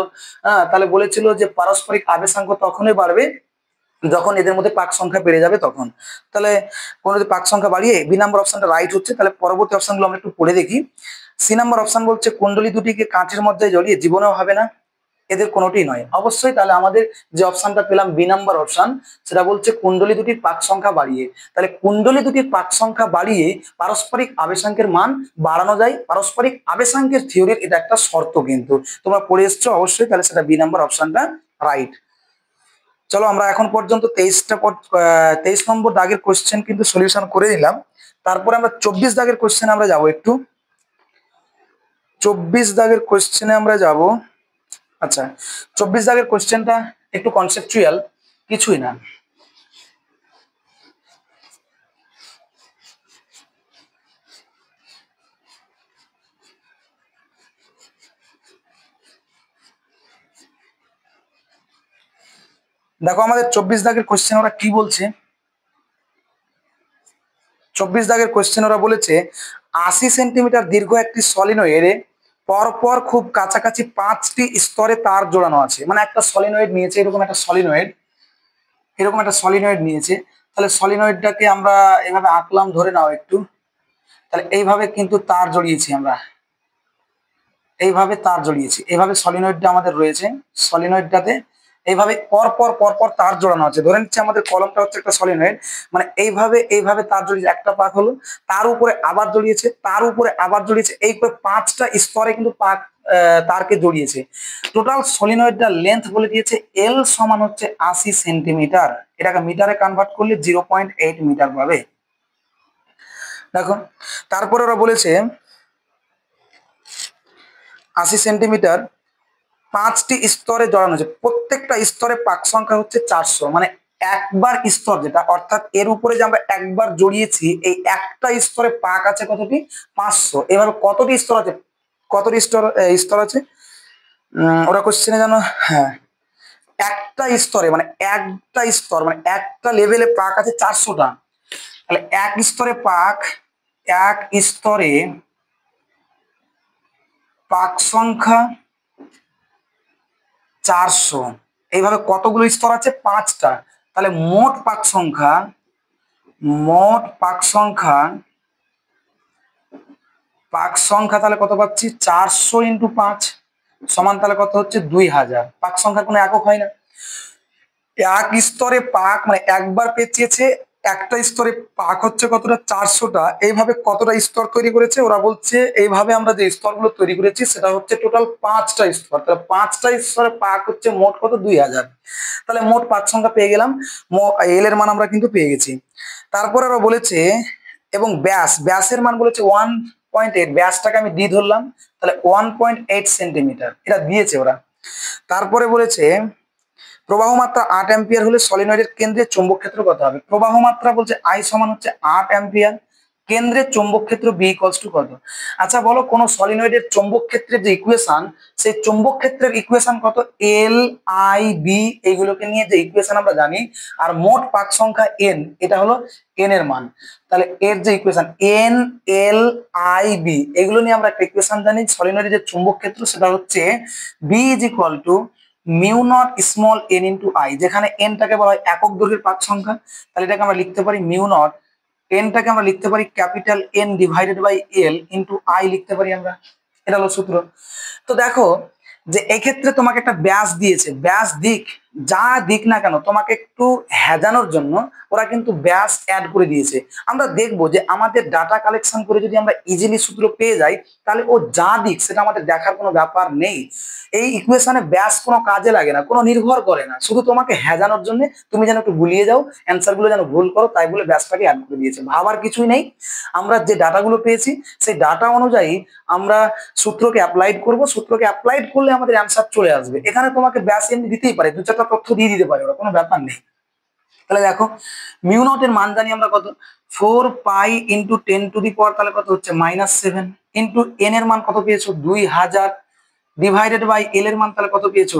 হ্যাঁ, তাহলে বলেছিল যে পারস্পরিক আবেশাঙ্ক তখনই বাড়বে যখন এদের মধ্যে পাক সংখ্যা বেড়ে যাবে তখন। তাহলে কোনো যদি পাক সংখ্যা বাড়িয়ে, বি নাম্বার অপশনটা রাইট হচ্ছে। তাহলে পরবর্তী অপশনগুলো আমরা একটু পড়ে দেখি। সি নাম্বার অপশন বলছে কুণ্ডলী দুটিকে কাঠের মধ্যে জড়িয়ে জীবনেও হবে না, এদের কোনোটি নয়। অবশ্যই তাহলে আমাদের যে অপশনটা পেলাম বি নাম্বার অপশন, সেটা বলছে কুণ্ডলী দুটির পাক সংখ্যা বাড়িয়ে। তাহলে কুণ্ডলী দুটির পাক সংখ্যা বাড়িয়ে পারস্পরিক আবেশাঙ্কের মান বাড়ানো যায়, পারস্পরিক আবেশাঙ্কের থিওরির এটা একটা শর্ত, কিন্তু তোমরা পড়ে এসছো অবশ্যই, তাহলে সেটা বি নাম্বার অপশনটা রাইট। চলো আমরা এখন পর্যন্ত 23 নম্বর দাগের কোশ্চেন কিন্তু সলিউশন করে নিলাম। তারপরে আমরা 24 দাগের কোশ্চেনে আমরা যাব একটু। 24 দাগের কোশ্চেনে আমরা যাব। আচ্ছা, 24 দাগের কোশ্চেনটা একটু কনসেপচুয়াল, কিছুই না। দেখো আমাদের 24 দাগের কোশ্চেন ওরা কি বলছে। 24 দাগের কোশ্চেন ওরা বলেছে 80 সেন্টিমিটার দীর্ঘ একটি সলিনয়েডে পরপর খুব কাছাকাছি 5টি স্তরে তার জোড়ানো আছে। মানে একটা সলিনয়েড নিয়েছে, এরকম একটা সলিনয়েড, এরকম একটা সলিনয়েড নিয়েছে। তাহলে সলিনয়েডটাকে আমরা এভাবে আঁকলাম, ধরে নাও একটু। তাহলে এইভাবে কিন্তু তার জড়িয়েছি আমরা, এইভাবে তার জড়িয়েছি, এইভাবে সলিনয়েডটা আমাদের রয়েছে। সলিনয়েডটাতে এইভাবে পর পর তার জড়ানো আছে। ধরে নিচ্ছে আমাদের কলমটা হচ্ছে একটা সলিনয়েড, মানে এইভাবে তার জড়িয়েছে, একটা পাক হলো, তার উপরে আবার জড়িয়েছে, তার উপরে আবার জড়িয়েছে, এই করে 5টা স্তরে কিন্তু পাক তারকে জড়িয়েছে। টোটাল সলিনয়েডটার লেন্থ বলে দিয়েছে এল সমান হচ্ছে 80 সেন্টিমিটার। এটাকে মিটারে কনভার্ট করলে 0.8 মিটার পাবে। দেখো তারপরে ওরা বলেছে 80 সেন্টিমিটার 5টি স্তরে জড়ানো আছে, প্রত্যেকটা স্তরে পাক সংখ্যা হচ্ছে 400, মানে একবার স্তর যেটা, অর্থাৎ এর উপরে যে আমরা একবার জড়িয়েছি এই একটা স্তরে পাক আছে কতটি, 500। এভাবে কতটি স্তর আছে, কতটি স্তর আছে ওরা কোশ্চেনে জানো, হ্যাঁ একটা স্তরে, মানে একটা স্তর মানে একটা লেভেলে পাক আছে 400টা। তাহলে এক স্তরে পাক, এক স্তরে পাক সংখ্যা 400, এইভাবে কতগুলো স্তর আছে, 5টা। তাহলে মোট পাক সংখ্যা, পাক সংখ্যা তাহলে কত পাচ্ছি, 400 ইন্টু 5 সমান তাহলে কত হচ্ছে, 2000। পাক সংখ্যার কোনো একক হয় না। এক স্তরে পাক মানে একবার পেঁচিয়েছে, একটা স্তরে পাক হচ্ছে কতটা, 400টা। এইভাবে কতটা স্তর তৈরি করেছে ওরা বলছে, এইভাবে আমরা যে স্তরগুলো তৈরি করেছি সেটা হচ্ছে টোটাল 5টা স্তর। তাহলে 5টা স্তরে পাক হচ্ছে মোট কত, 2000। তাহলে মোট পাক সংখ্যা পেয়ে গেলাম, এল এর মান আমরা কিন্তু পেয়ে গেছি। তারপরে ওরা বলেছে, এবং ব্যাসের মান বলেছে 1.8, ব্যাসটাকে আমি ডি ধরলাম, তাহলে 1.8 সেন্টিমিটার এটা দিয়েছে ওরা। তারপরে বলেছে প্রবাহ মাত্রা 8 অ্যাম্পিয়ার হলে সলিনয়েডের কেন্দ্রের চৌম্বক ক্ষেত্র কত হবে। প্রবাহ মাত্রা বলছে আই সমান হচ্ছে 8 অ্যাম্পিয়ার, কেন্দ্রের চৌম্বক ক্ষেত্র বি ইকুয়ালস টু কত। আচ্ছা বলো, কোন সলিনয়েডের চৌম্বক ক্ষেত্রের যে ইকুয়েশন, সেই চৌম্বক ক্ষেত্রের ইকুয়েশন কত, এল আই বি, এইগুলোকে নিয়ে যে ইকুয়েশন আমরা জানি, আর মোট পাক সংখ্যা এন, এটা হলো এন এর মান। তাহলে এর যে equation N L I B, এগুলো নিয়ে আমরা একটা ইকুয়েশন জানি, সলিনয়েডের যে চৌম্বক ক্ষেত্র সেটা হচ্ছে B is equal to mu naught small N into I, যেখানে এনটাকে বলা হয় একক দৈর্ঘ্যের পাক সংখ্যা। তাহলে এটাকে আমরা লিখতে পারি মিউ নট, এনটাকে আমরা লিখতে পারি capital N divided by L into I লিখতে পারি আমরা। এটা হলো সূত্র। তো দেখো যে এই ক্ষেত্রে তোমাকে একটা ব্যাস দিয়েছে, ব্যাস দিক যা দিক না কেন, তোমাকে একটু হেজানোর জন্য ওরা কিন্তু ব্যাস অ্যাড করে দিয়েছে। আমরা দেখবো যে আমাদের ডাটা কালেকশন করে যদি আমরা ইজিলি সূত্র পেয়ে যাই, তাহলে ও যা দিক সেটা আমাদের দেখার কোনো ব্যাপার নেই। এই ইকুয়েশনে ব্যাস কোনো কাজে লাগে না, কোনো নির্ভর করে না, শুধু তোমাকে হেজানোর জন্য, তুমি যেন একটু গুলিয়ে যাও, অ্যান্সার গুলো যেন ভুল করো, তাই বলে ব্যাসটাকে অ্যাড করে দিয়েছে। ভাবার কিছুই নেই, আমরা যে ডাটাগুলো পেয়েছি সেই ডাটা অনুযায়ী আমরা সূত্রকে অ্যাপ্লাইড করব, সূত্রকে অ্যাপ্লাইড করলে আমাদের অ্যান্সার চলে আসবে। এখানে তোমাকে ব্যাস এমনি দিতেই পারে, 2-4টা তথ্য দিয়ে দিতে পারে ওরা, কোনো ব্যাপার নেই। তাহলে দেখো মিউ নট এর মান জানি আমরা কত, 4 পাই ইন্টু 10⁻, তাহলে কত হচ্ছে -7, ইন্টু এন এর মান কত পেয়েছো 2000, ডিভাইডেড বাই এল এর মান তাহলে কত পেয়েছো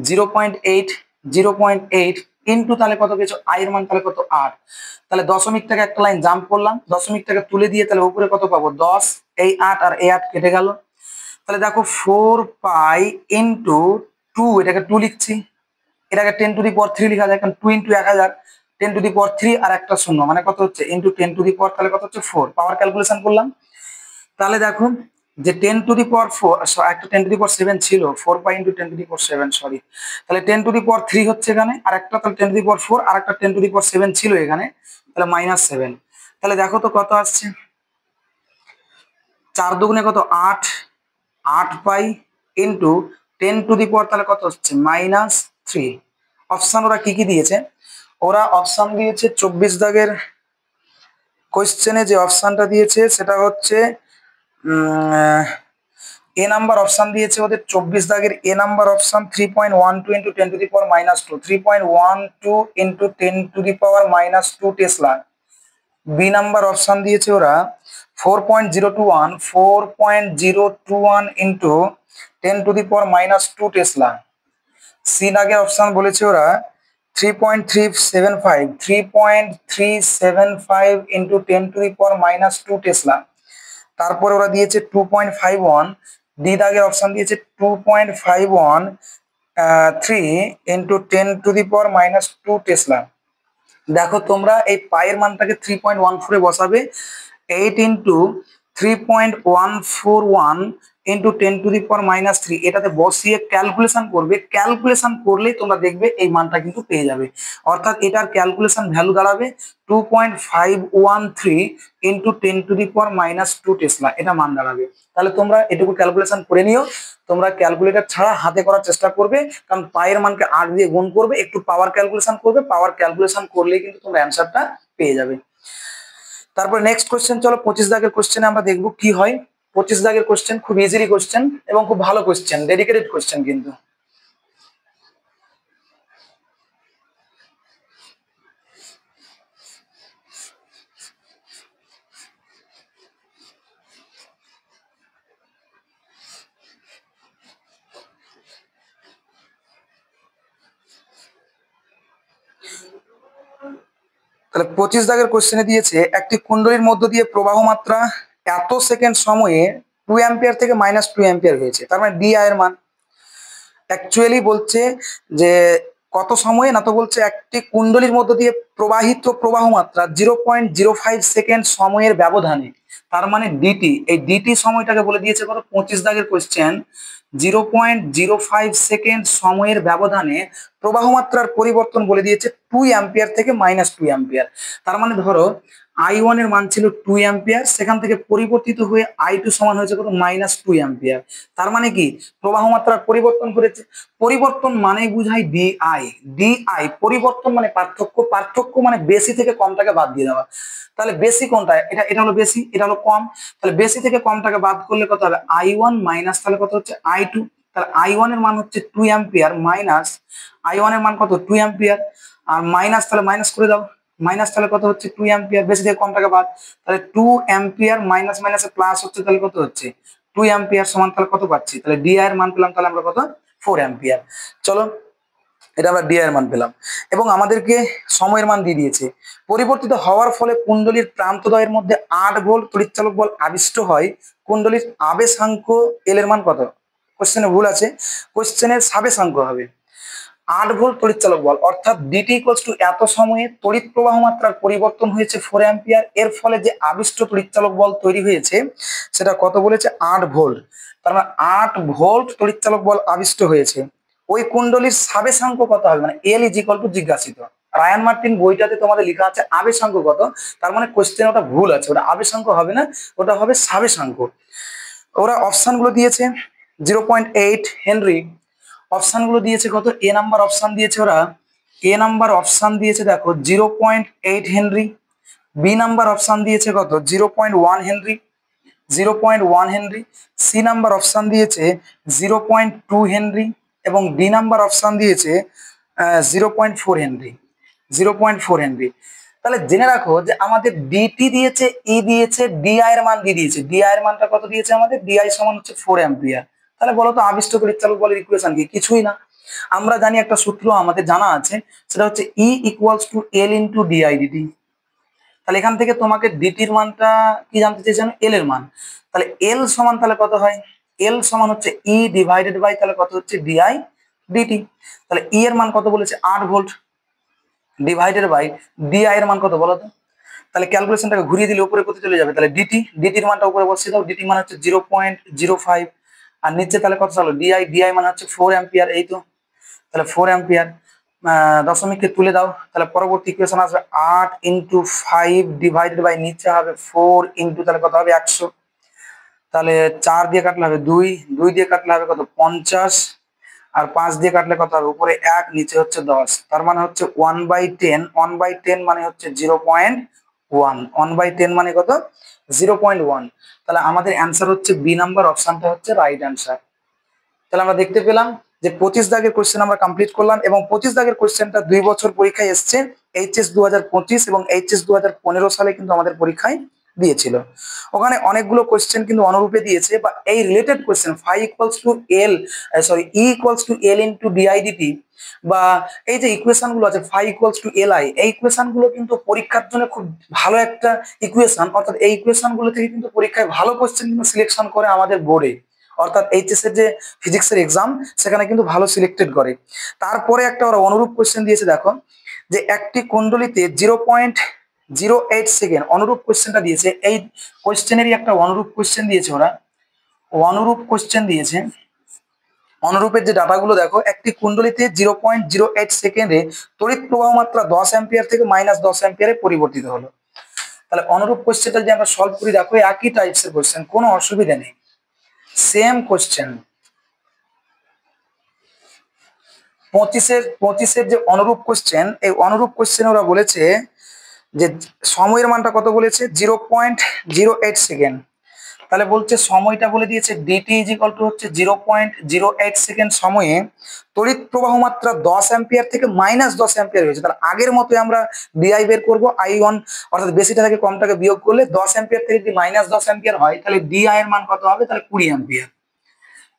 0.8 ইন্টু তাহলে কত পেয়েছো আই এর মান তাহলে কত 8। তাহলে দশমিকটাকে একটা লাইন জাম্প করলাম, দশমিকটাকে তুলে দিয়ে তাহলে উপরে কত পাবো 10, এই 8 আর এই 8 কেটে গেল। তাহলে দেখো 4 পাই ইন্টু 2, এটাকে 2 লিখছি, এটাকে 10⁻³ লেখা যায়, কারণ 2 ইন্টু 1000, 10⁻³ আর একটা শূন্য মানে কত হচ্ছে ইন্টু 10⁻, তাহলে কত হচ্ছে 4। পাওয়ার ক্যালকুলেশন করলাম, তাহলে দেখো যে 10⁻4, একটা 10⁻7 ছিল, 4 পাই ইন্টু 10⁻7, সরি, তাহলে 10⁻³ হচ্ছে এখানে, আর একটা তাহলে 10⁻4 আর একটা 10⁻7 ছিল এখানে, তাহলে -7। তাহলে দেখো তো কত আসছে, 4 দুগুণে কত 8, 8 পাই ইন্টু 10⁻, তাহলে কত হচ্ছে -3। অপশন ওরা কি কি দিয়েছে, ওরা অপশন দিয়েছে 24 দাগের কোশ্চেনে যে অপশনটা দিয়েছে সেটা হচ্ছে এ নাম্বার অপশন দিয়েছে ওদের 24 দাগের A number option 3.12 into 10⁻², 3.12 into 10⁻² tesla. B number option দিয়েছে ওরা 4.021 ইন্টু 10⁻² টেসলা। সি দাগের অপশন বলেছে ওরা 3.375 ইন্টু 10⁻² টেসলা। তারপর ওরা দিয়েছে 2.51, ডি দাগের অপশন দিয়েছে 2.513 ইন্টু 10⁻² টেসলা। দেখো তোমরা এই পায়ের মানটাকে 3.14 বসাবে, 8 ইন্টু 3.141 ইন্টু 10⁻³ এটাতে বসিয়ে ক্যালকুলেশন করবে, ক্যালকুলেশন করলেই তোমরা দেখবে এই মানটা কিন্তু পেয়ে যাবে। অর্থাৎ এটার ক্যালকুলেশন ভ্যালু দাঁড়াবে 2.513 ইন্টু 10⁻² টেসলা, এটা মান দাঁড়াবে। তাহলে তোমরা এটুকু ক্যালকুলেশন করে নিও। তোমরা ক্যালকুলেটর ছাড়া হাতে করার চেষ্টা করবে, কারণ পায়ের মানকে 8 দিয়ে গুণ করবে, একটু পাওয়ার ক্যালকুলেশন করবে, পাওয়ার ক্যালকুলেশন করলেই কিন্তু তোমরা অ্যান্সারটা পেয়ে যাবে। তারপর নেক্সট কোশ্চেন, চলো 25 দাগের কোশ্চেনে আমরা দেখবো কি হয়। 25 দাগের কোশ্চেন খুব ইজিলি কোশ্চেন এবং খুব ভালো কোশ্চেন, ডেডিকেটেড কোশ্চেন কিন্তু। তাহলে 25 দাগের কোশ্চেনে দিয়েছে একটি কুণ্ডলীর মধ্য দিয়ে প্রবাহ মাত্রা এত সেকেন্ড সময়ে 2 অ্যাম্পিয়ার থেকে -2 অ্যাম্পিয়ার হয়েছে, তার মানে ডি আই এর মান। অ্যাকচুয়ালি বলছে যে কত সময়ে, না তো বলছে একটি কুণ্ডলীর মধ্য দিয়ে প্রবাহিত প্রবাহ মাত্রা 0.05 সেকেন্ড সময়ের ব্যবধানে, তার মানে ডিটি, এই ডিটি সময়টাকে বলে দিয়েছে কত, 25 দাগের কোশ্চেন 0.05 সেকেন্ড সময়ের ব্যবধানে প্রবাহ মাত্রার পরিবর্তন বলে দিয়েছে 2 অ্যাম্পিয়ার থেকে -2 অ্যাম্পিয়ার। তার মানে ধরো I1 এর মান ছিল 2 অ্যাম্পিয়ার, সেখান থেকে পরিবর্তিত হয়ে I2 সমান হয়েছে কত, -2 অ্যাম্পিয়ার। তার মানে কি প্রবাহ মাত্রার পরিবর্তন করেছে। পরিবর্তন মানে বুঝাই ডিআই, ডিআই পরিবর্তন মানে পার্থক্য, পার্থক্য মানে বেশি থেকে কমটাকে বাদ দিয়ে দেওয়া। তাহলে বেশি কোনটা, এটা হলো বেশি, এটা হলো কম। তাহলে বেশি থেকে কমটাকে বাদ করলে কত হবে, I1 মাইনাস তাহলে কত হচ্ছে I2। তাহলে I1 এর মান হচ্ছে 2 অ্যাম্পিয়ার মাইনাস I1 এর মান কত 2 অ্যাম্পিয়ার, আর মাইনাস তাহলে মাইনাস করে দাও, মাইনাস তাহলে কত হচ্ছে 2 অ্যাম্পিয়ার, বেশি থেকে কমটাকে বাদ, তাহলে 2 অ্যাম্পিয়ার মাইনাস মাইনাসে প্লাস হচ্ছে, তাহলে কত হচ্ছে 2 অ্যাম্পিয়ার সমান তাহলে কত পাচ্ছি, তাহলে ডি এর মান পেলাম তাহলে আমরা কত 4 অ্যাম্পিয়ার। চলো এটা আমরা ডি এর মান পেলাম এবং আমাদেরকে সময়ের মান দিয়ে দিয়েছে। পরিবর্তিত হওয়ার ফলে কুণ্ডলীর প্রান্তদ্বয়ের মধ্যে 8 ভোল্ট তড়িৎচালক বল আবিষ্ট হয়, কুণ্ডলীর আবেশাঙ্ক এল এর মান কত, কোশ্চেনে ভুল আছে, কোশ্চেনের সাবেশাঙ্ক হবে 8 ভোল্ট তড়িৎচালক বল, অর্থাৎ ডিটি ইকুয়ালস টু এত সময়ে তড়িৎ প্রবাহ মাত্রার পরিবর্তন হয়েছে 4 অ্যাম্পিয়ার, এর ফলে যে আবিষ্ট তড়িৎচালক বল তৈরি হয়েছে সেটা কত বলেছে 8 ভোল্ট। তার মানে 8 ভোল্ট তড়িৎচালক বল আবিষ্ট হয়েছে। ওই কুণ্ডলীর সাবেশাঙ্ক কত হবে, মানে এল ইজ ইকুয়াল টু জিজ্ঞাসিত। রায়ান মার্টিন বইটাতে তোমাদের লেখা আছে আবেশাঙ্ক কত, তার মানে কোশ্চেন ওটা ভুল আছে, ওটা আবেশাঙ্ক হবে না, ওটা হবে সাবেশাঙ্ক। ওরা অপশন গুলো দিয়েছে 0.8 হেনরি, অপশন গুলো দিয়েছে কত, এ নাম্বার অপশন দিয়েছে ওরা, এ নাম্বার অপশন দিয়েছে দেখো 0.8 হেনরি, বি নাম্বার অপশন দিয়েছে কত 0.1 henry, 0.1 henry, C number option দিয়েছে 0.2 হেনরি এবং ডি নাম্বার অপশন দিয়েছে 0.4 হেনরি, 0.4 হেনরি। তাহলে জেনে রাখো যে আমাদের ডিটি দিয়েছে, ই দিয়েছে, ডিআই এর মান দিয়ে দিয়েছে, ডিআই এর মানটা কত দিয়েছে আমাদের, ডিআই সমান হচ্ছে 4 অ্যাম্পিয়ার। তাহলে বলো তো আবিষ্ট তড়িৎচালক বলের ইকুয়েশন কি, কিছুই না। আমরা জানি একটা সূত্র আমাদের জানা আছে, সেটা হচ্ছে E equals to L into dI dt. তাহলে এখান থেকে তোমাকে ডিটির মানটা কি জানতে চেয়েছেন, এল এর মান। তাহলে এল সমান তাহলে কত হয়, এল সমান হচ্ছে ই ডিভাইডেড বাই তাহলে কত হচ্ছে ডিআই ডিটি। তাহলে ই এর মান কত বলেছে 8 ভোল্ট ডিভাইডেড বাই ডিআই এর মান কত বলো তো। তাহলে ক্যালকুলেশনটাকে ঘুরিয়ে দিলে উপরে কত চলে যাবে, তাহলে ডিটির মানটা উপরে বসিয়ে দাও, ডিটি মানে হচ্ছে 0.05 আর নিচে তাহলে কত চলো ডিআই মানে হচ্ছে 4 অ্যাম্পিয়ার, এই তো তাহলে 4 অ্যাম্পিয়ার। দশমিককে তুলে দাও, তাহলে পরবর্তী ইকুয়েশন আসবে 8 ইন্টু 5 ডিভাইডেড বাই নিচে হবে 4 ইন্টু তাহলে কত হবে 100, তাহলে 4 দিয়ে কাটলে হবে 2, 2 দিয়ে কাটলে হবে কত 50 আর 5 দিয়ে কাটলে কত হবে উপরে 1 নিচে হচ্ছে 10, তার মানে হচ্ছে 1/10, 1/10 মানে হচ্ছে 0.1, 1/10 মানে কত 0.1। তাহলে আমাদের অ্যান্সার হচ্ছে বি নাম্বার অপশনটা হচ্ছে রাইট অ্যান্সার। তাহলে আমরা দেখতে পেলাম যে 25 দাগের কোশ্চেন আমরা কমপ্লিট করলাম এবং 25 দাগের কোশ্চেনটা 2 বছর পরীক্ষায় এসছে, এইচএস 2025 এবং এইচএস 2015 সালে কিন্তু আমাদের পরীক্ষায় দিয়েছিল। ওখানে অনেকগুলো কোশ্চেন কিন্তু অনুরূপে দিয়েছে বা এই related question phi equals to L, sorry E equals to L into D I D T বা এই যে ইকুয়েশন গুলো আছে phi equals to L I, এই ইকুয়েশন গুলো কিন্তু পরীক্ষার জন্য খুব ভালো একটা ইকুয়েশন, অর্থাৎ এই ইকুয়েশন গুলো থেকে কিন্তু পরীক্ষায় ভালো কোশ্চেন কিন্তু সিলেকশন করে আমাদের বোর্ডে, অর্থাৎ এইচএস এর যে ফিজিক্সের এক্সাম সেখানে কিন্তু ভালো সিলেক্টেড করে। তারপরে একটা ওরা অনুরূপ কোশ্চেন দিয়েছে দেখো, যে একটি কুণ্ডলীতে 0.08 সেকেন্ড, অনুরূপ কোশ্চেনটা দিয়েছে, এই কোশ্চেনেরই একটা অনুরূপ কোশ্চেন দিয়েছে ওরা, অনুরূপ কোশ্চেন দিয়েছে। অনুরূপের যে ডাটাগুলো দেখো, একটি কুণ্ডলিতে 0.08 সেকেন্ডে তড়িৎ প্রবাহ মাত্রা 10 অ্যাম্পিয়ার থেকে -10 অ্যাম্পিয়ারে পরিবর্তিত হলো। তাহলে অনুরূপ কোশ্চেনটা যদি আমরা সলভ করি, দেখো একই টাইপসের কোশ্চেন, কোনো অসুবিধা নেই, সেম কোশ্চেন। 25-এর যে অনুরূপ কোশ্চেন, এই অনুরূপ কোশ্চেন ওরা বলেছে যে সময়ের মানটা কত বলেছে, 0.08 সেকেন্ড। তাহলে বলছে সময়টা বলে দিয়েছে ডিটি ইজ ইকুয়াল টু হচ্ছে 0.08 সেকেন্ড সময়ে তড়িৎ প্রবাহ মাত্রা 10 অ্যাম্পিয়ার থেকে -10 অ্যাম্পিয়ার হয়েছে। তাহলে আগের মতোই আমরা ডিআই বের করবো, I1 অর্থাৎ বেশিটা থেকে কমটাকে বিয়োগ করলে 10 অ্যাম্পিয়ার থেকে যদি -10 অ্যাম্পিয়ার হয়, তাহলে ডিআই এর মান কত হবে, তাহলে 20 অ্যাম্পিয়ার।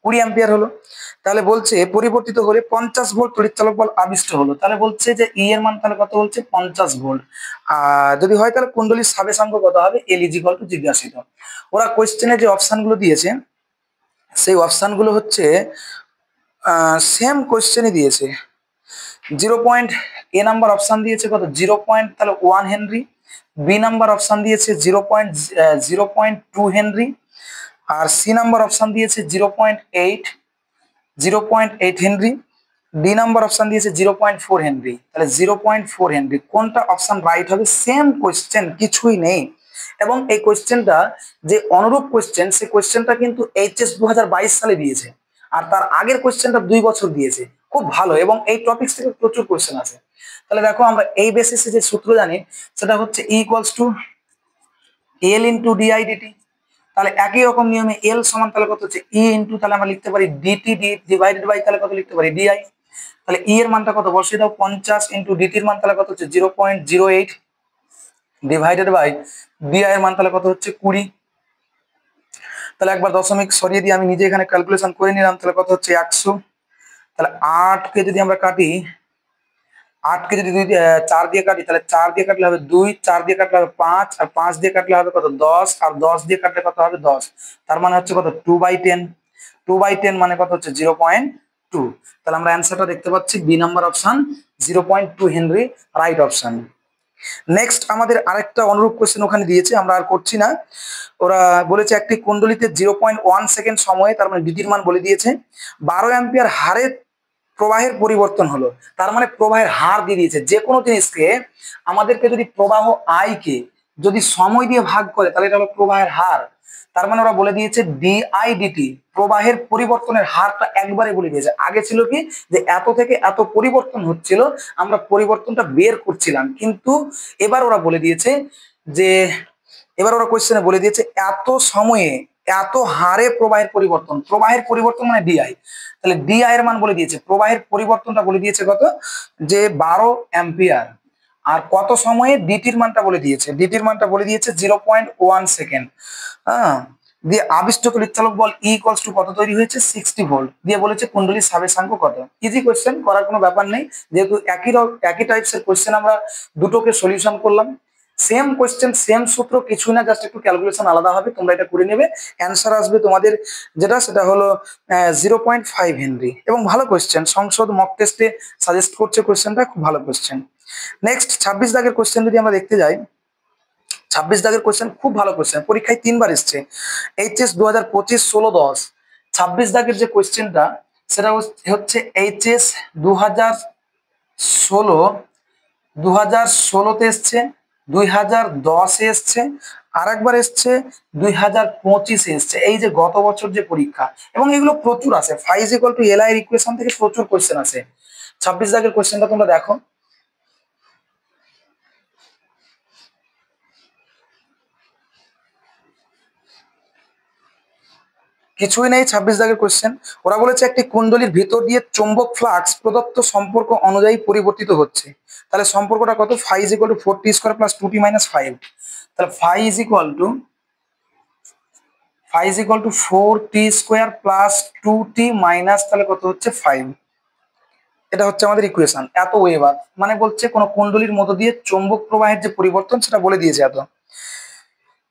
20 অ্যাম্পিয়ার হলো। তাহলে বলছে পরিবর্তিত হলে 50 ভোল্ট তড়িৎচালক বল আবিষ্ট হলো। তাহলে বলছে যে ই এর মান তাহলে কত বলছে, 50 ভোল্ট। আর যদি হয় তাহলে কুণ্ডলীর সাবেশাঙ্ক কত হবে, এল ইজ ইকুয়াল টু জিজ্ঞাসিত। ওরা কোয়েশ্চেনে যে অপশনগুলো দিয়েছে, সেই অপশনগুলো হচ্ছে সেম কোয়েশ্চেনই দিয়েছে। 0. এ নাম্বার অপশন দিয়েছে কত, 0.1 হেনরি। বি নাম্বার অপশন দিয়েছে 0.2 হেনরি। আর সি নাম্বার অপশন দিয়েছে 0.8 হেনরি। ডি নাম্বার অপশন দিয়েছে 0.4 হেনরি। তাহলে 0.4 হেনরি কোনটা অপশন রাইট হবে? সেম কোয়েশ্চেন, কিছুই নেই। এবং এই কোয়েশ্চেনটা যে অনুরূপ কোয়েশ্চেন, সেই কোয়েশ্চেনটা কিন্তু এইচএস 2022 সালে দিয়েছে, আর তার আগের কোয়েশ্চেনটা 2 বছর দিয়েছে। খুব ভালো, এবং এই টপিক থেকে প্রচুর কোয়েশ্চেন আছে। তাহলে দেখো আমরা এই বেসিসে যে সূত্র জানি, সেটা হচ্ছে E equals to L into dI dt. তাহলে একই রকম নিয়মে এল সমান তাহলে কত হচ্ছে ই ইন্টু, তাহলে আমরা লিখতে পারি ডিটি ডিভাইডেড বাই, তাহলে কত লিখতে পারি ডিআই। তাহলে ই এর মানটা কত বসিয়ে দাও, 50 ইন্টু ডিটির মান তাহলে কত হচ্ছে 0.08 ডিভাইডেড বাই ডিআই এর মান তাহলে কত হচ্ছে 20। তাহলে একবার দশমিক সরিয়ে দিয়ে আমি নিজে এখানে ক্যালকুলেশন করে নিলাম, তাহলে কত হচ্ছে 100। তাহলে 8কে যদি আমরা কাটি, 8কে যদি 4 দিয়ে কাটি, তাহলে 4 দিয়ে কাটলে হবে 2, 4 দিয়ে কাটলে হবে 5, আর 5 দিয়ে কাটলে হবে কত 10, আর 10 দিয়ে কাটলে কত হবে 10। তার মানে হচ্ছে কত 2/10। 2/10 মানে কত হচ্ছে 0.2। তাহলে আমরা অ্যান্সারটা দেখতে পাচ্ছি B number option 0.2 henry right option. Next আমাদের আরেকটা অনুরূপ কোশ্চেন ওখানে দিয়েছে, আমরা আর করছি না। ওরা বলেছে একটি কুণ্ডলিতে 0.1 সেকেন্ড সময়ে, তার মানে ডিটির মান বলে দিয়েছে, 12 অ্যাম্পিয়ার হারে প্রবাহের পরিবর্তন হলো। তার মানে প্রবাহের হার দিয়ে দিয়েছে। যে কোনো জিনিসকে আমাদেরকে যদি প্রবাহ আই কে যদি সময় দিয়ে ভাগ করে, তাহলে এটা হলো প্রবাহের হার। তার মানে ওরা বলে দিয়েছে ডিআই ডিটি প্রবাহের পরিবর্তনের হারটা একবারে বলে দিয়েছে। আগে ছিল কি, যে এত থেকে এত পরিবর্তন হচ্ছিল, আমরা পরিবর্তনটা বের করছিলাম, কিন্তু এবার ওরা বলে দিয়েছে যে, এবার ওরা কোশ্চেনে বলে দিয়েছে এত সময়ে এত হারে প্রবাহের পরিবর্তন। প্রবাহের পরিবর্তন মানে ডিআই। তাহলে ডিআই এর মান বলে দিয়েছে, প্রবাহের পরিবর্তনটা বলে দিয়েছে কত, যে 12 অ্যাম্পিয়ার। আর কত সময়ে ডিটির মানটা বলে দিয়েছে, ডিটির মানটা বলে দিয়েছে 0.1 সেকেন্ড। হ্যাঁ, দিয়ে আবিষ্ট তড়িৎচালক বল ই ইকুয়ালস টু কত তৈরি হয়েছে, 60 ভোল্ট। দিয়ে বলেছে কুণ্ডলীর সাবেশাঙ্ক কত। ইজি কোয়েশ্চেন, করার কোনো ব্যাপার নেই, যেহেতু একই টাইপসের কোয়েশ্চেন আমরা দুটোকে সলিউশন করলাম। সেম কোয়েশ্চেন, সেম সূত্র, কিছু না, জাস্ট একটু ক্যালকুলেশন আলাদা হবে, তোমরা এটা করে নেবে। অ্যান্সার আসবে তোমাদের যেটা, সেটা হলো 0.5 হেনরি। এবং ভালো কোয়েশ্চেন, সংসদ মক টেস্টে সাজেস্ট করছে কোয়েশ্চেনটা, খুব ভালো কোয়েশ্চেন। নেক্সট 26 দাগের কোয়েশ্চেন যদি আমরা দেখতে যাই, 26 দাগের কোয়েশ্চেন খুব ভালো কোয়েশ্চেন, পরীক্ষায় 3বার এসছে, এইচএস 2025 16-10। 26 দাগের যে কোয়েশ্চেনটা, সেটা হচ্ছে এইচএস 2016 এসছে, 2010 এসছে, আর একবার এসছে 2025 এসছে। এই যে গত বছর যে পরীক্ষা, এবং এগুলো প্রচুর আছে। Phi is equal to L I এর ইকুয়েশন থেকে প্রচুর কোয়েশ্চেন আছে। 26 দাগের কোয়েশ্চেনটা তোমরা দেখো, কিছুই নেই। 26 দাগের কোয়েশ্চেন, ওরা বলেছে একটি কুণ্ডলীর ভিতর দিয়ে চৌম্বক ফ্লাক্স প্রদত্ত সম্পর্ক অনুযায়ী পরিবর্তিত হচ্ছে। তাহলে সম্পর্কটা কত, phi is equal to 4t square plus 2t minus 5। তাহলে phi is equal to 4t square plus 2t minus তাহলে কত হচ্ছে 5। এটা হচ্ছে আমাদের ইকুয়েশন। এত ওয়েবার মানে বলছে কোন কুণ্ডলীর মধ্য দিয়ে চৌম্বক প্রবাহের যে পরিবর্তন, সেটা বলে দিয়েছে। এত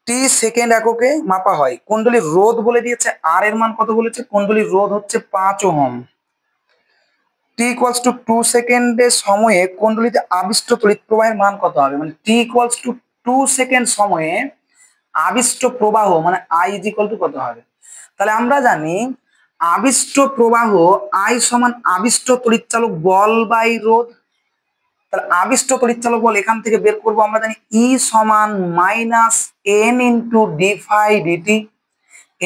টি সেকেন্ড এককে মাপা হয়। কুণ্ডলীর রোধ বলে দিয়েছে, আর এর মান কত বলেছে, কুণ্ডলীর রোধ হচ্ছে 5 ওহম। টি ইকুয়ালস টু 2 সেকেন্ডের সময়ে কুণ্ডলীতে আবিষ্ট তড়িৎ প্রবাহের মান কত হবে, মানে টি ইকুয়ালস টু 2 সেকেন্ড সময়ে আবিষ্ট প্রবাহ মানে আই ইজ ইকুয়াল টু কত হবে। তাহলে আমরা জানি আবিষ্ট প্রবাহ I সমান আবিষ্ট তড়িৎচালক বল বাই রোধ। তাহলে আবিষ্ট তড়িৎচালক বল এখান থেকে বের করবো, আমরা জানি E সমান minus N into d phi dt.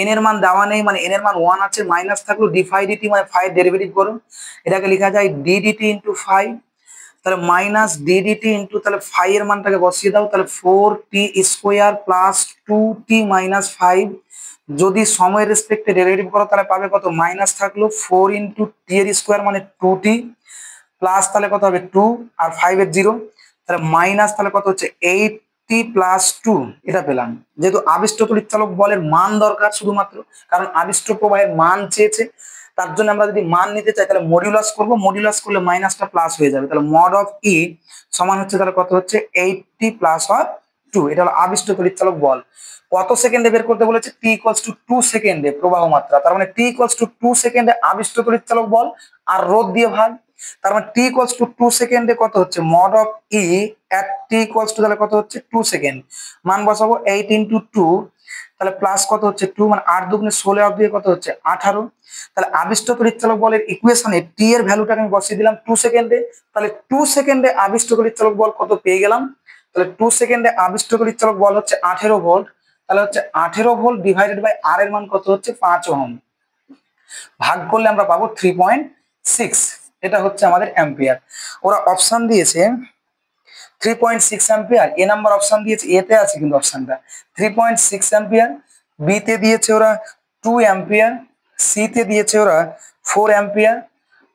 N এর মান দেওয়া নেই, মানে এন এর মান 1 আছে, মাইনাস থাকলো ডি ফাই ডিটি মানে ফাই ডেরিভেটিভ করুন, এটাকে লেখা যায় ডি ডিটি ইন্টু ফাই। তাহলে মাইনাস ডি ডিটি ইন্টু তাহলে ফাই এর মানটাকে বসিয়ে দাও, তাহলে 4t square plus 2t minus 5। যদি সময়ের রেসপেক্টে ডেরিভেটিভ করো তাহলে পাবে কত, মাইনাস থাকলো 4 ইন্টু টি এর স্কোয়ার মানে 2t প্লাস তাহলে কত হবে 2 আর 5 এর 0, তাহলে মাইনাস তাহলে কত হচ্ছে 8t প্লাস 2। এটা পেলাম। যেহেতু আবিষ্ট তড়িৎচালক বলের মান দরকার শুধুমাত্র, কারণ আবিষ্ট প্রবাহের মান চেয়েছে, তার জন্য আমরা যদি মান নিতে চাই তাহলে মডিউলাস করব, মডিউলাস করলে মাইনাসটা প্লাস হয়ে যাবে, তাহলে মড অফ ই সমান হচ্ছে তাহলে কত হচ্ছে 8t প্লাস অফ 2। এটা হলো আবিষ্ট তড়িৎচালক বল। কত সেকেন্ডে বের করতে বলেছে, t ইকুয়ালস টু 2 সেকেন্ডে প্রবাহ মাত্রা, তার মানে t ইকুয়ালস টু 2 সেকেন্ডে আবিষ্ট তড়িৎচালক বল আর রোধ দিয়ে ভাগ, তার মানে t ইকুয়ালস টু 2 সেকেন্ডে কত হচ্ছে mod of E at t equals two তাহলে কত হচ্ছে 2 সেকেন্ড, মান বসাবো 8 ইন্টু 2 তাহলে প্লাস কত হচ্ছে 2 মানে 8 দুগুণে 16 অফ দিয়ে কত হচ্ছে 18। তাহলে আবিষ্ট তড়িৎচালক বলের ইকুয়েশনে টি এর ভ্যালুটাকে আমি বসিয়ে দিলাম 2 সেকেন্ডে, তাহলে 2 সেকেন্ডে আবিষ্ট তড়িৎচালক বল কত পেয়ে গেলাম, তাহলে 2 সেকেন্ডে আবিষ্ট তড়িৎচালক বল হচ্ছে 18 ভোল্ট, তাহলে হচ্ছে 18 ভোল্ট ডিভাইডেড বাই আর এর মান কত হচ্ছে 5 ওহম, ভাগ করলে আমরা পাবো 3.6। এটা হচ্ছে আমাদের অ্যাম্পিয়ার। ওরা অপশন দিয়েছে 3.6 অ্যাম্পিয়ার, এ নাম্বার অপশন দিয়েছে, এতে আছে কিন্তু অপশনটা 3.6 অ্যাম্পিয়ার, বি তে দিয়েছে ওরা 2 অ্যাম্পিয়ার, সি তে দিয়েছে ওরা 4 অ্যাম্পিয়ার,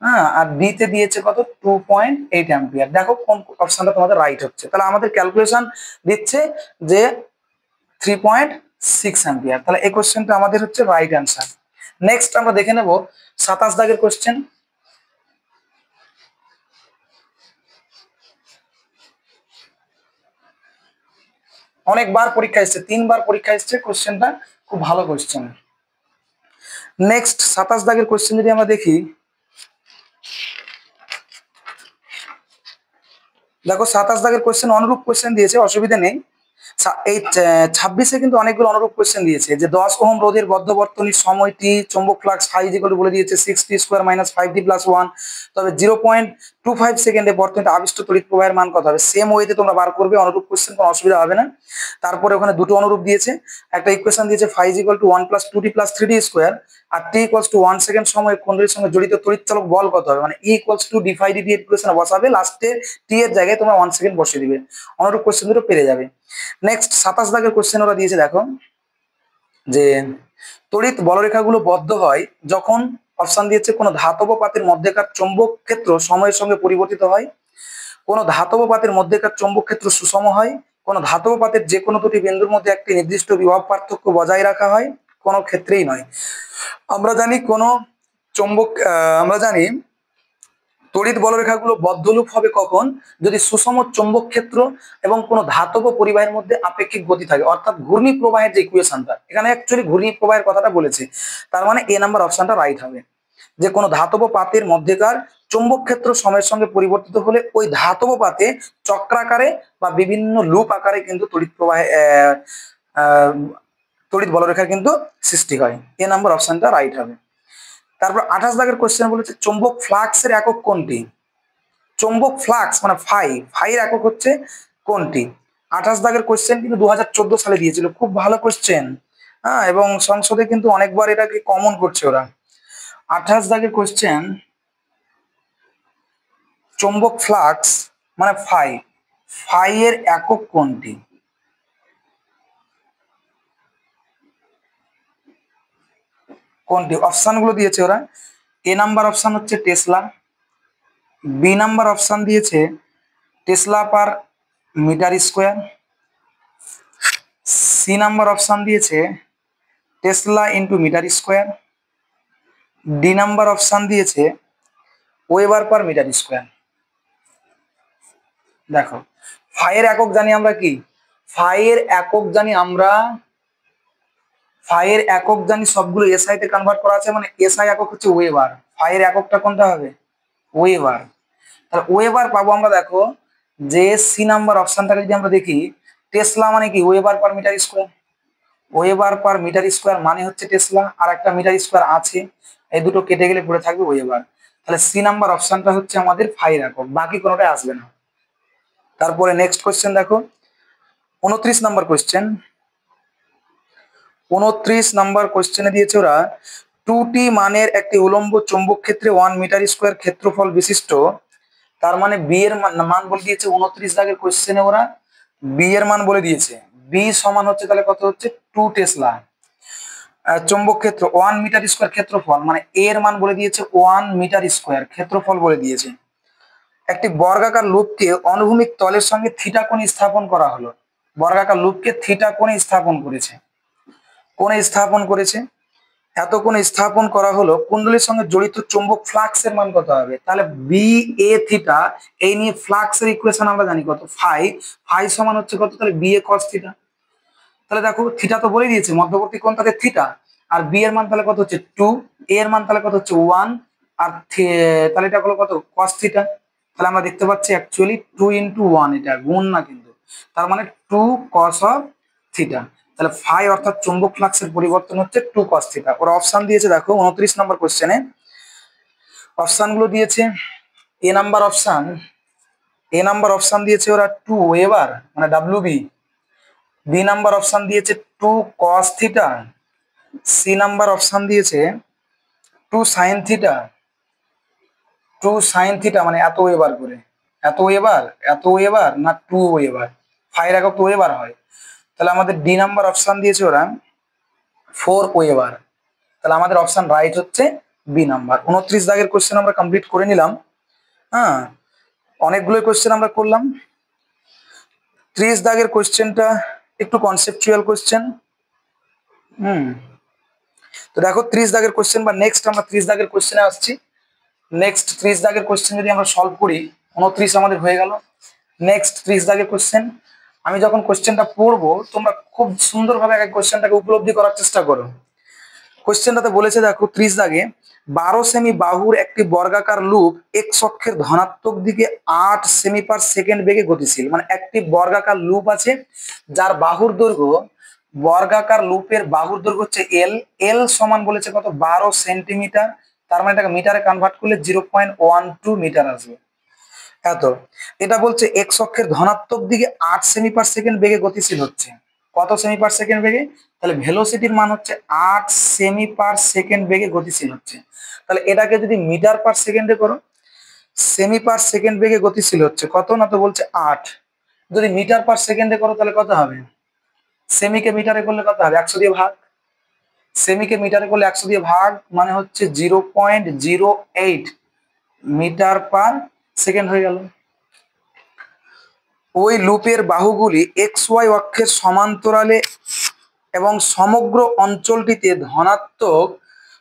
হ্যাঁ, আর ডি তে দিয়েছে কত 2.8 অ্যাম্পিয়ার। দেখো কোন অপশনটা তোমাদের রাইট হচ্ছে। তাহলে আমাদের ক্যালকুলেশন দিচ্ছে যে 3.6 অ্যাম্পিয়ার, তাহলে এই কোশ্চেনটা আমাদের হচ্ছে রাইট অ্যান্সার। নেক্সট আমরা দেখে নেব 27 দাগের কোশ্চেন। অনেকবার পরীক্ষা এসছে, 3বার পরীক্ষা এসছে, কোশ্চেনটা খুব ভালো কোশ্চেন। নেক্সট 27 দাগের কোশ্চেন যদি আমরা দেখি, দেখো 27 দাগের কোশ্চেন অনুরূপ কোশ্চেন দিয়েছে, অসুবিধা নেই। এই 26-এ কিন্তু অনেকগুলো অনুরূপ কোশ্চেন দিয়েছে, যে 10 ওহম রোধের বদ্ধবর্তনীর সময়টি চৌম্বক ফ্লাক্স ফাই ইকুয়াল টু বলে দিয়েছে 6t square minus 5t plus 1, তবে 0.25 সেকেন্ডে বর্তনীতে আবিষ্ট তড়িৎ প্রবাহের মান কত হবে। সেম ওয়েতে তোমরা বার করবে, অনুরূপ কোশ্চেন, কোনো অসুবিধা হবে না। তারপরে ওখানে দুটো অনুরূপ দিয়েছে, একটা ইকুয়েশন দিয়েছে phi equal to 1 plus 2t plus 3t square, আর t ইকুয়ালস টু 1 সেকেন্ড সময় কোণের সঙ্গে জড়িত তড়িৎচালক বল কত হবে, মানে e equals to d phi dt এর ইকুয়েশনে বসাবে, লাস্টে t এর জায়গায় তোমরা 1 সেকেন্ড বসিয়ে দিবে, অনুরূপ কোশ্চেন দুটো পেরে যাবে। নেক্সট 27 দাগের কোশ্চেন ওরা দিয়েছে, দেখো যে তড়িৎ বলরেখাগুলো বদ্ধ হয় যখন, অপশন দিয়েছে কোন ধাতব পাতের মধ্যেকার চৌম্বক ক্ষেত্র সময়ের সঙ্গে পরিবর্তিত হয়, কোন ধাতব পাতের মধ্যেকার চৌম্বক ক্ষেত্র সুষম হয়, কোন ধাতব পাতের যে কোনো দুটি বিন্দুর মধ্যে একটি নির্দিষ্ট বিভব পার্থক্য বজায় রাখা হয়, কোনো ক্ষেত্রেই নয়। আমরা জানি কোন চৌম্বক আমরা জানি তড়িৎ বলরেখাগুলো বদ্ধলূপ হবে কখন, যদি সুষম চৌম্বক ক্ষেত্র এবং কোন ধাতব পরিবাহের মধ্যে আপেক্ষিক গতি থাকে, অর্থাৎ ঘূর্ণি প্রবাহের যে ইকুয়েশনটা, এখানে অ্যাকচুয়ালি ঘূর্ণি প্রবাহের কথাটা বলেছে, তার মানে এ নাম্বার অপশনটা রাইট হবে, যে কোনো ধাতব পাতের মধ্যেকার চৌম্বক ক্ষেত্র সময়ের সঙ্গে পরিবর্তিত হলে ওই ধাতব পাতে চক্রাকারে বা বিভিন্ন লুপ আকারে কিন্তু তড়িৎ প্রবাহে তড়িৎ বলরেখা কিন্তু সৃষ্টি হয়, এ নাম্বার অপশনটা রাইট হবে। তারপর 28 দাগের কোশ্চেন বলেছে চৌম্বক ফ্লাক্সের একক কোনটি, চৌম্বক ফ্লাক্স মানে ফাই, ফাইয়ের একক হচ্ছে কোনটি। 28 দাগের কোশ্চেন কিন্তু 2014 সালে দিয়েছিল, খুব ভালো কোশ্চেন, হ্যাঁ, এবং সংসদে কিন্তু অনেকবার এটাকে কমন করছে ওরা। 28 দাগের কোশ্চেন, চৌম্বক ফ্লাক্স মানে ফাই, ফাই এর একক কোনটি, কোনটি অপশন গুলো দিয়েছে ওরা, এ নাম্বার অপশন হচ্ছে টেসলা, বি নাম্বার অপশন দিয়েছে tesla per metre square, C number option দিয়েছে tesla into metre square, D number option দিয়েছে ওয়েবার পার মিটার স্কোয়ার। দেখো ফাইয়ের একক জানি আমরা কি, ফাইয়ের একক জানি আমরা, ফাইয়ের একক জানি সবগুলো এসআই তে কনভার্ট করা আছে, মানে এসআই একক হচ্ছে ওয়েবার, ফাইয়ের এককটা কোনটা হবে ওয়েবার। তাহলে ওয়েবার পাবো আমরা, দেখো যে সি নাম্বার অপশনটাকে যদি আমরা দেখি, টেসলা মানে কি weber per metre square, weber per metre square মানে হচ্ছে টেসলা, আর একটা মিটার স্কোয়ার আছে, এই দুটো কেটে গেলে পড়ে থাকবে ওয়েবার। তাহলে সি নাম্বার অপশনটা হচ্ছে আমাদের ফাই রাখো, বাকি কোনোটাই আসবে না। তারপরে নেক্সট কোয়েশ্চেন দেখো, 29 নাম্বার কোয়েশ্চেন। 29 নাম্বার কোয়েশ্চেনে দিয়েছে ওরা 2t মানের একটি উলম্ব চৌম্বক ক্ষেত্রে 1 মিটার স্কোয়ার ক্ষেত্রফল বিশিষ্ট, তার মানে বি এর মান বলে দিয়েছে 29 দাগের কোয়েশ্চেনে ওরা বি এর মান বলে দিয়েছে। বি সমান হচ্ছে তাহলে কত হচ্ছে 2 টেসলা। চৌম্বক ক্ষেত্র 1 মিটার স্কোয়ার ক্ষেত্রফল, মানে এর মান বলে দিয়েছে 1 মিটার স্কোয়ার, ক্ষেত্রফল বলে দিয়েছে। একটি বর্গাকার লুপকে অনুভূমিক তলের সঙ্গে থিটা কোণে স্থাপন করা হলো। বর্গাকার লুপকে থিটা কোণে স্থাপন করেছে, কোণে স্থাপন করেছে, এত কোণে স্থাপন করা হলো, কুণ্ডলীর সঙ্গে জড়িত চৌম্বক ফ্লাক্সের মান কত হবে? তাহলে বি এ থিটা, এই নিয়ে ফ্লাক্সের ইকুয়েশন আমরা জানি কত, ফাই। ফাই সমান হচ্ছে কত? তাহলে বি এ কস থিটা। তাহলে দেখো থিটা তো বলে দিয়েছে, মধ্যবর্তী কোণ তাদের থিটা, আর বি এর মান তাহলে কত হচ্ছে 2, এ এর মান তাহলে কত হচ্ছে 1, আর তাহলে এটা হলো কত কস থিটা। তাহলে আমরা দেখতে পাচ্ছি অ্যাকচুয়ালি 2 ইন্টু 1, এটা গুণ না কিন্তু, তার মানে 2 কস অফ থিটা। তাহলে ফাই অর্থাৎ চৌম্বক ফ্লাক্সের পরিবর্তন হচ্ছে 2 কস থিটা। ওরা অপশন দিয়েছে দেখো 29 নম্বর কোশ্চেনে, অপশন গুলো দিয়েছে। A number option, A number option দিয়েছে ওরা 2 ওয়েবার মানে W B. B number option দিয়েছে 2 cos theta. C number option দিয়েছে 2 সাইন থিটা। 2 সাইন থিটা মানে এত ওয়েবার করে, এত ওয়েবার, এত ওয়েবার না 2 ওয়েবার, ফাইভ একক তো ওয়েবার হয়। তাহলে আমাদের ডি নাম্বার অপশন দিয়েছে ওরা 4 ওয়েবার। তাহলে আমাদের অপশন রাইট হচ্ছে বি নাম্বার। 29 দাগের কোশ্চেন আমরা কমপ্লিট করে নিলাম। হ্যাঁ, অনেকগুলো কোশ্চেন আমরা করলাম। 30 দাগের কোশ্চেনটা একটু কনসেপচুয়াল কোশ্চেন। তো দেখো 30 দাগের কোশ্চেন বা নেক্সট আমরা 30 দাগের কোশ্চেনে আসছি। নেক্সট 30 দাগের কোশ্চেন যদি আমরা সলভ করি, 29 আমাদের হয়ে গেল। নেক্সট 30 দাগের কোশ্চেন, আমি যখন কোশ্চেনটা পড়বো তোমরা খুব সুন্দরভাবে এক কোশ্চেনটাকে উপলব্ধি করার চেষ্টা করো। কোশ্চেনটাতে বলেছে দেখো 30 দাগে 12 সেমি বাহুর একটি বর্গাকার লুপ এক্স অক্ষের ধনাত্মক দিকে 8 সেমি পার সেকেন্ড বেগে গতিশীল। মানে একটি বর্গাকার লুপ আছে যার বাহুর দৈর্ঘ্য, বর্গাকার লুপের বাহুর দৈর্ঘ্য হচ্ছে এল। এল সমান বলেছে কত? 12 সেন্টিমিটার। তার মানে এটাকে মিটারে কনভার্ট করলে 0.12 মিটার আসবে। এত, এটা বলছে এক্স অক্ষের ধনাত্মক দিকে 8 সেমি পার সেকেন্ড বেগে গতিশীল হচ্ছে। কত সেমি পার সেকেন্ড বেগে? তাহলে ভেলোসিটির মান হচ্ছে 8 সেমি পার সেকেন্ড বেগে গতিশীল হচ্ছে। তাহলে এটাকে যদি মিটার পার সেকেন্ডে করো, সেমি পার সেকেন্ড বেগে গতিশীল হচ্ছে কত, না তো বলছে 8। যদি মিটার পার সেকেন্ডে করো তাহলে কত হবে? সেমিকে মিটারে করলে কত হবে? 100 দিয়ে ভাগ। সেমিকে মিটারে করলে 100 দিয়ে ভাগ মানে হচ্ছে 0.08 মিটার পার সেকেন্ড হয়ে গেল। ওই লুপের বাহুগুলি এক্স ওয়াই অক্ষের সমান্তরালে এবং সমগ্র অঞ্চলটিতে ধনাত্মক,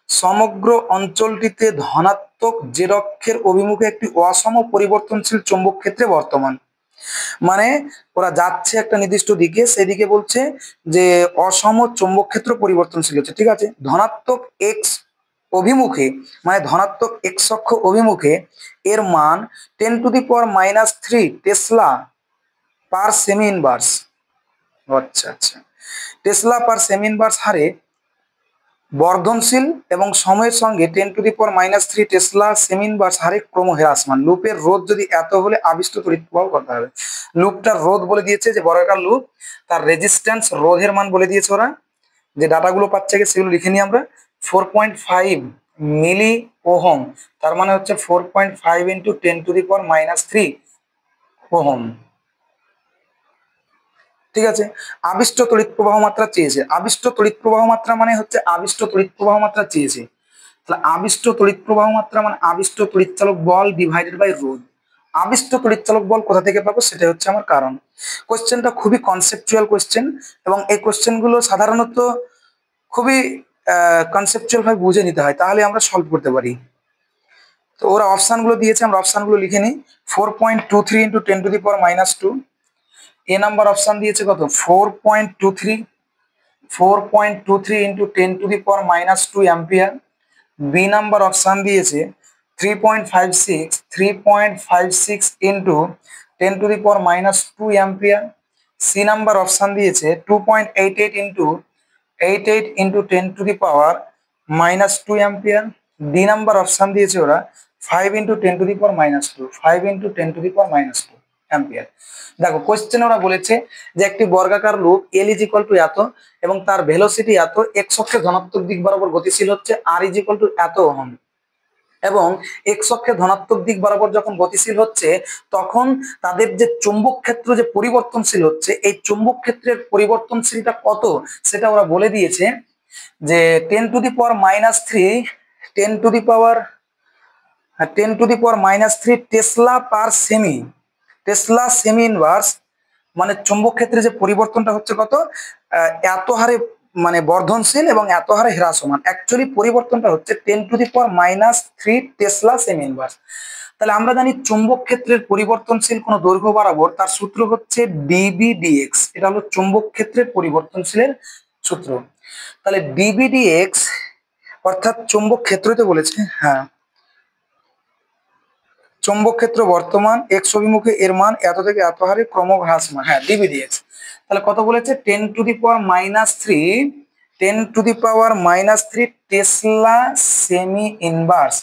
সমগ্র অঞ্চলটিতে ধনাত্মক জেড অক্ষের অভিমুখে একটি অসম পরিবর্তনশীল চৌম্বক ক্ষেত্রে বর্তমান। মানে ওরা যাচ্ছে একটা নির্দিষ্ট দিকে, সেদিকে বলছে যে অসম চৌম্বক ক্ষেত্র পরিবর্তনশীল হচ্ছে। ঠিক আছে, ধনাত্মক এক্স অভিমুখে মানে ধনাত্মক এক্স অক্ষ অভিমুখে এর মান 10⁻³ টেসলা পার সেমি ইনভার্স। আচ্ছা আচ্ছা, টেসলা পার সেমি ইনভার্স হারে বর্ধনশীল এবং সময়ের সঙ্গে 10⁻³ টেসলা সেমি ইনভার্স হারে ক্রমহ্রাসমান। লুপের রোধ যদি এত হলে আবিষ্ট তড়িৎ প্রবাহ কত হবে? লুপটার রোধ বলে দিয়েছে, যে বর্গাকার লুপ তার রেজিস্ট্যান্স রোধের মান বলে দিয়েছে ওরা। যে ডাটাগুলো পাচ্ছে সেগুলো লিখে নিই আমরা। 4.5 মিলি ওহম, তার মানে হচ্ছে 4.5 ইন্টু 10⁻³ ওহম। ঠিক আছে, আবিষ্ট তড়িৎ প্রবাহ মাত্রা চেয়েছে। আবিষ্ট তড়িৎ প্রবাহ মাত্রা মানে হচ্ছে আবিষ্ট তড়িৎ প্রবাহ মাত্রা চেয়েছে। তাহলে আবিষ্ট তড়িৎ প্রবাহ মাত্রা মানে আবিষ্ট তড়িৎচালক বল ডিভাইডেড বাই রোধ। আবিষ্ট তড়িৎচালক বল কোথা থেকে পাবো সেটা হচ্ছে আমার কারণ। কোশ্চেনটা খুবই কনসেপচুয়াল কোশ্চেন, এবং এই কোশ্চেনগুলো সাধারণত খুবই কনসেপচুয়াল ভাবে বুঝে নিতে হয়, তাহলে আমরা সলভ করতে পারি। তো ওরা অপশনগুলো দিয়েছে, আমরা অপশনগুলো লিখে নিই। 4.23 ইন্টু 10⁻²। এ নাম্বার অপশন দিয়েছে কত? 4.23, 4.23 into 10⁻² ampere. B number option দিয়েছে 3.56, 3.56 into 10⁻² ampere. C number option দিয়েছে 2.88 into 88 into 10 to the power -2 ampere. D number option দিয়েছে ওরা 5 into 10 to the power -2, 5 into 10 to the power -2 ampere. দেখো question ওরা বলেছে যে একটি বর্গাকার loop L is equal to এত এবং তার ভেলোসিটি এত, এক্স অক্ষে ধনাত্মক দিক বরাবর গতিশীল হচ্ছে, আর ইজ ইকুয়াল টু এত ওহম, এবং এক্স অক্ষে ধনাত্মক দিক বরাবর যখন গতিশীল হচ্ছে তখন তাদের যে চুম্বক ক্ষেত্র যে পরিবর্তনশীল হচ্ছে, এই চুম্বক ক্ষেত্রের পরিবর্তনশীলটা কত সেটা ওরা বলে দিয়েছে যে 10 to the power -3, 10 to the power 3 Tesla per semi, Tesla semi inverse, মানে চুম্বক ক্ষেত্রে যে পরিবর্তনটা হচ্ছে কত, এত হারে মানে বর্ধনশীল এবং এত হারে হ্রাসমান। অ্যাকচুয়ালি পরিবর্তনটা হচ্ছে 10 to the power -3 tesla semi inverse. তাহলে আমরা জানি চুম্বক ক্ষেত্রের পরিবর্তনশীল কোন দৈর্ঘ্য বরাবর তার সূত্র হচ্ছে ডিবি ডিএক্স, এটা হলো চুম্বক ক্ষেত্রের পরিবর্তনশীলের সূত্র। তাহলে ডিবি ডিএক্স অর্থাৎ চুম্বক ক্ষেত্রই তো বলেছে, হ্যাঁ চুম্বক ক্ষেত্র বর্তমান এক্স অভিমুখে এর মান এত থেকে এত হারে ক্রমহ্রাসমান, হ্যাঁ ডিবিডিএক্স। তাহলে কত বলেছে 10 to the power -3, 10 to the power -3 tesla semi inverse.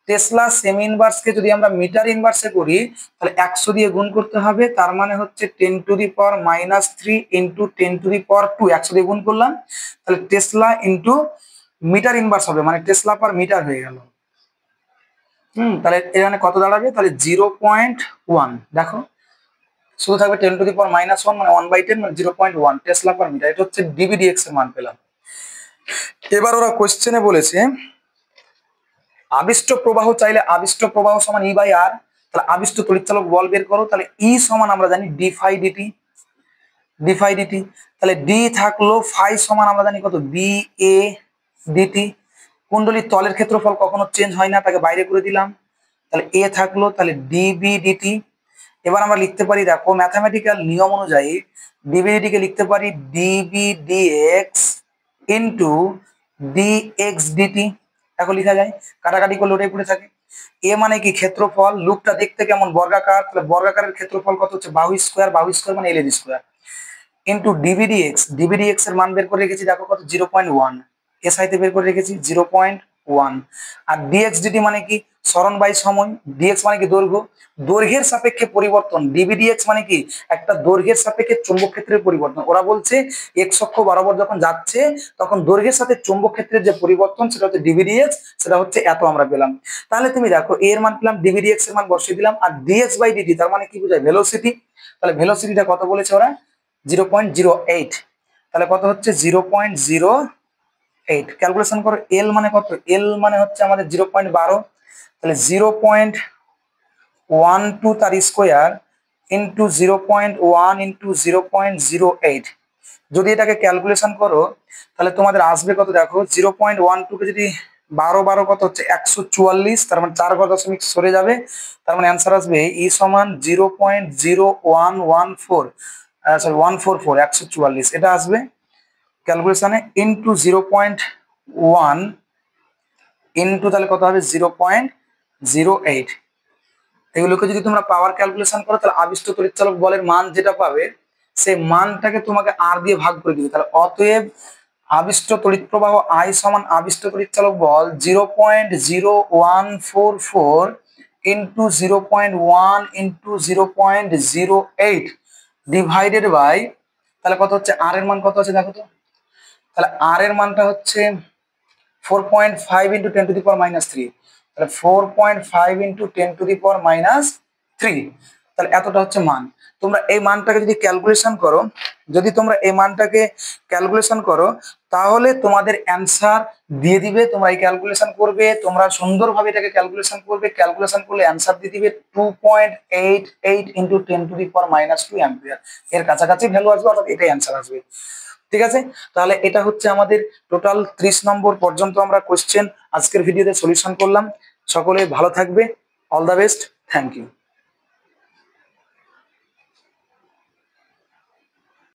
Tesla semi ইনভার্সকে যদি আমরা মিটার ইনভার্সে করি তাহলে 100 দিয়ে গুণ করতে হবে, তার মানে হচ্ছে 10 to the power -3 into 10 to the power 2, 100 দিয়ে গুণ করলাম, তাহলে টেসলা ইন্টু মিটার ইনভার্স হবে, মানে টেসলা পার মিটার হয়ে গেল। তাহলে এখানে কত দাঁড়াবে, তাহলে 0.1, দেখো শুধু থাকবে 10 টু দি পাওয়ার -1 মানে 1/10 মানে 0.1 টেসলা পার মিটার। এটা হচ্ছে ডিবিডিএক্স এর মান পেলাম। এবার ওরা কোশ্চেনে বলেছে আবিষ্ট প্রবাহ চাইলে আবিষ্ট প্রবাহ সমান ই বাই আর, তাহলে আবিষ্ট তড়িৎচালক বল বের করো। তাহলে ই সমান আমরা জানি d phi dt, d phi dt. তাহলে ডি থাকলো, ফাই সমান আমরা জানি কত বি এ ডিটি। কুণ্ডলীর তলের ক্ষেত্রফল কখনো চেঞ্জ হয় না, তাকে বাইরে করে দিলাম। তাহলে এ থাকলো, তাহলে ডিবি ডিটি। এবার আমরা লিখতে পারি, দেখো ম্যাথামেটিক্যাল নিয়ম অনুযায়ী ডিবি ডিটি কে লিখতে পারি dB dx into dx dt. এখন লিখা যায়, কাটাকাটি করলে ওটাই পড়ে থাকে। এ মানে কি ক্ষেত্রফল, লুপটা দেখতে কেমন বর্গাকার, তাহলে বর্গাকারের ক্ষেত্রফল কত হচ্ছে বাহু স্কোয়ার, বাহু স্কোয়ার মানে এল স্কোয়ার, ইন্টু ডিবিডিএক্স, ডিবিডিএক্স এর মান বের করে রেখেছি দেখো কত 0.1, এস আইতে বের করে রেখেছি 0.1। আর ডিএক্স ডিটি মানে কি সরণ বাই সময়, ডিএক্স মানে কি দৈর্ঘ্য, দৈর্ঘ্যের সাপেক্ষে পরিবর্তন, ডিবিডিএক্স মানে কি একটা দৈর্ঘ্যের সাপেক্ষে চুম্বক ক্ষেত্রের পরিবর্তন। ওরা বলছে এক্স অক্ষ বরাবর যখন যাচ্ছে তখন দৈর্ঘ্যের সাথে চুম্বক ক্ষেত্রের যে পরিবর্তন সেটা হচ্ছে ডিবিডিএক্স, সেটা হচ্ছে এত আমরা পেলাম। তাহলে তুমি দেখো এর মান পেলাম, ডিবিডিএক্স এর মান বসিয়ে দিলাম, আর ডিএক্স বাই ডিটি তার মানে কি বোঝায় ভেলোসিটি। তাহলে ভেলোসিটিটা কত বলেছে ওরা 0.08, তাহলে কত হচ্ছে 0.08। ক্যালকুলেশন করো, এল মানে কত, এল মানে হচ্ছে আমাদের 0.12, তাহলে 0.12 তার স্কোয়ার ইন্টু 0.1 ইন্টু 0.08। যদি এটাকে ক্যালকুলেশন করো তাহলে তোমাদের আসবে কত, দেখো 0.12 কে যদি 12 কত হচ্ছে 144, তার মানে 4 ঘর দশমিক সরে যাবে, তার মানে অ্যান্সার আসবে ই সমান 0.0114, সরি 144, 144 এটা আসবে ক্যালকুলেশনে, ইন্টু 0.1 ইন্টু তাহলে কত হবে 0.08। এগুলোকে যদি তোমরা পাওয়ার ক্যালকুলেশন করো তাহলে আবিষ্ট তড়িৎচালক বলের মান যেটা পাবে সেই মানটাকে তোমাকে আর দিয়ে ভাগ করে দিবে। তাহলে অতএব আবিষ্ট তড়িৎ প্রবাহ আই সমান আবিষ্ট তড়িৎচালক বল 0.0144 ইন্টু 0.1 ইন্টু 0.08 ডিভাইডেড বাই, তাহলে কত হচ্ছে আর এর মান কত আছে দেখো তো, তাহলে আর এর মানটা হচ্ছে 4.5 ইন্টু 10 টু দি পাওয়ার -3, তাহলে 4.5 ইন্টু 10 টু দি পাওয়ার -3, তাহলে এতটা হচ্ছে মান। তোমরা এই মানটাকে যদি ক্যালকুলেশন করো, যদি তোমরা এই মানটাকে ক্যালকুলেশন করো তাহলে তোমাদের অ্যান্সার দিয়ে দিবে। তোমরা এই ক্যালকুলেশন করবে, তোমরা সুন্দরভাবে এটাকে ক্যালকুলেশন করবে, ক্যালকুলেশন করলে অ্যান্সার দিয়ে দিবে 2.88 into 10 to the power -2 ampere. এর কাছাকাছি ভ্যালু আসবে, অর্থাৎ এটাই অ্যান্সার আসবে। ঠিক আছে, তাহলে এটা হচ্ছে আমাদের টোটাল 30 নম্বর পর্যন্ত আমরা কোশ্চেন আজকের ভিডিওতে সলিউশন করলাম। সকলে ভালো থাকবে, all the best, thank you.